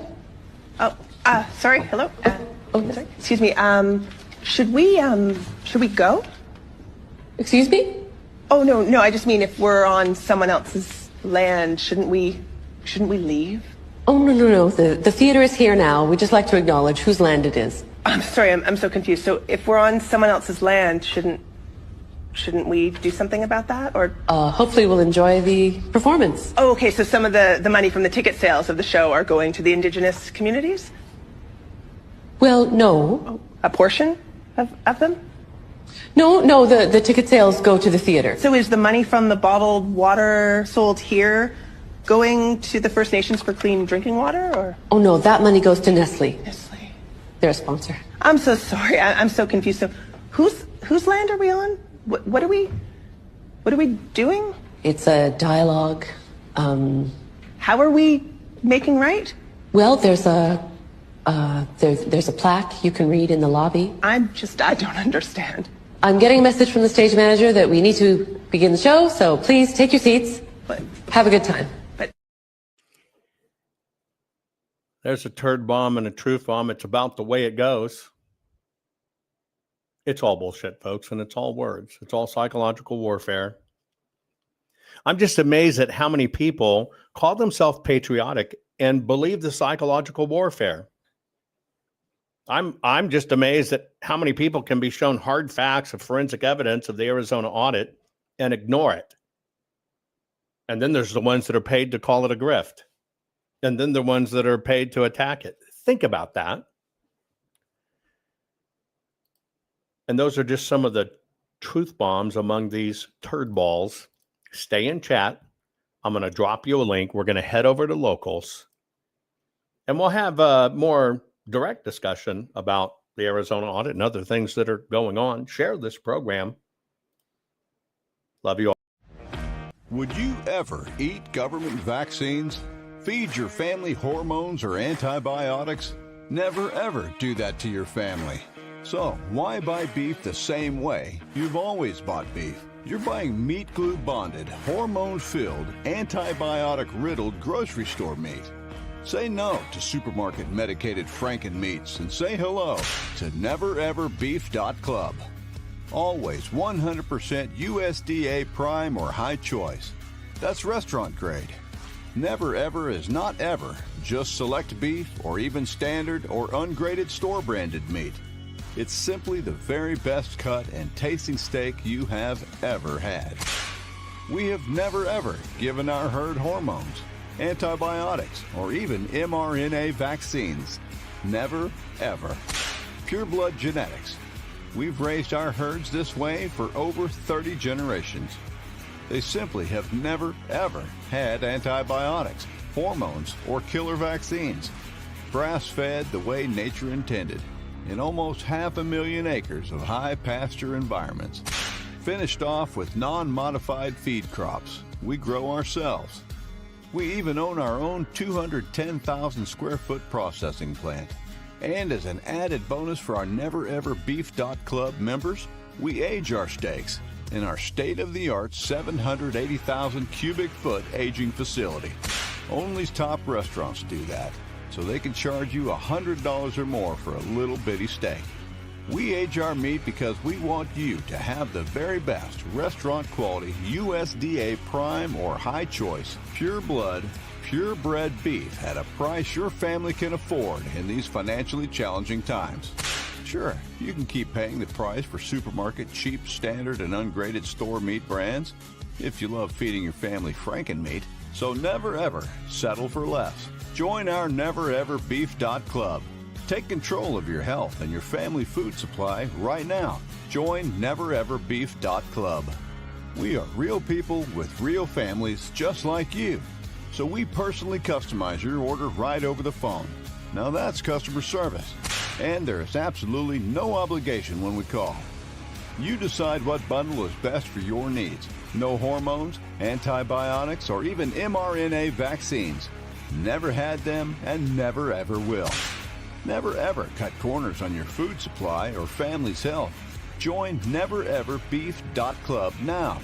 Sorry, hello? Sorry. Excuse me, should we go? Excuse me? Oh, no, I just mean if we're on someone else's land, shouldn't we leave? Oh, no. The theater is here now. We'd just like to acknowledge whose land it is. I'm sorry, I'm so confused. So if we're on someone else's land, shouldn't we do something about that? Or hopefully we'll enjoy the performance. Oh, okay, so some of the money from the ticket sales of the show are going to the indigenous communities? Well, no. A portion of them? No, the ticket sales go to the theater. So is the money from the bottled water sold here going to the First Nations for clean drinking water, or? Oh, no, that money goes to Nestle. They're a sponsor. I'm so sorry. I'm so confused. So whose land are we on? What are we doing? It's a dialogue. How are we making right? Well, there's a plaque you can read in the lobby. I don't understand. I'm getting a message from the stage manager that we need to begin the show, so please take your seats. Have a good time. There's a turd bomb and a truth bomb. It's about the way it goes. It's all bullshit, folks, and it's all words. It's all psychological warfare. I'm just amazed at how many people call themselves patriotic and believe the psychological warfare. I'm just amazed at how many people can be shown hard facts of forensic evidence of the Arizona audit and ignore it. And then there's the ones that are paid to call it a grift. And then the ones that are paid to attack it. Think about that. And those are just some of the truth bombs among these turd balls. Stay in chat. I'm going to drop you a link. We're going to head over to locals. And we'll have a more direct discussion about the Arizona audit and other things that are going on. Share this program. Love you all. Would you ever eat government vaccines? Feed your family hormones or antibiotics? Never ever do that to your family. So why buy beef the same way you've always bought beef? You're buying meat glue bonded, hormone filled, antibiotic riddled grocery store meat. Say no to supermarket medicated Franken meats and say hello to nevereverbeef.club. Always 100% USDA prime or high choice. That's restaurant grade. Never Ever is not ever just select beef or even standard or ungraded store branded meat. It's simply the very best cut and tasting steak you have ever had. We have never ever given our herd hormones, antibiotics, or even mRNA vaccines. Never ever. Pure blood genetics. We've raised our herds this way for over 30 generations. They simply have never, ever had antibiotics, hormones, or killer vaccines. Grass-fed the way nature intended, in almost 500,000 acres of high pasture environments. Finished off with non-modified feed crops we grow ourselves. We even own our own 210,000 square foot processing plant. And as an added bonus for our nevereverbeef.club members, we age our steaks in our state-of-the-art 780,000 cubic foot aging facility. Only top restaurants do that, so they can charge you $100 or more for a little bitty steak. We age our meat because we want you to have the very best restaurant quality USDA prime or high choice, pure blood, purebred beef at a price your family can afford in these financially challenging times. Sure, you can keep paying the price for supermarket cheap, standard, and ungraded store meat brands if you love feeding your family Franken meat. So never ever settle for less. Join our nevereverbeef.club. Take control of your health and your family food supply right now. Join nevereverbeef.club. We are real people with real families just like you. So we personally customize your order right over the phone. Now that's customer service. And there is absolutely no obligation when we call. You decide what bundle is best for your needs. No hormones, antibiotics, or even mRNA vaccines. Never had them and never ever will. Never ever cut corners on your food supply or family's health. Join nevereverbeef.club now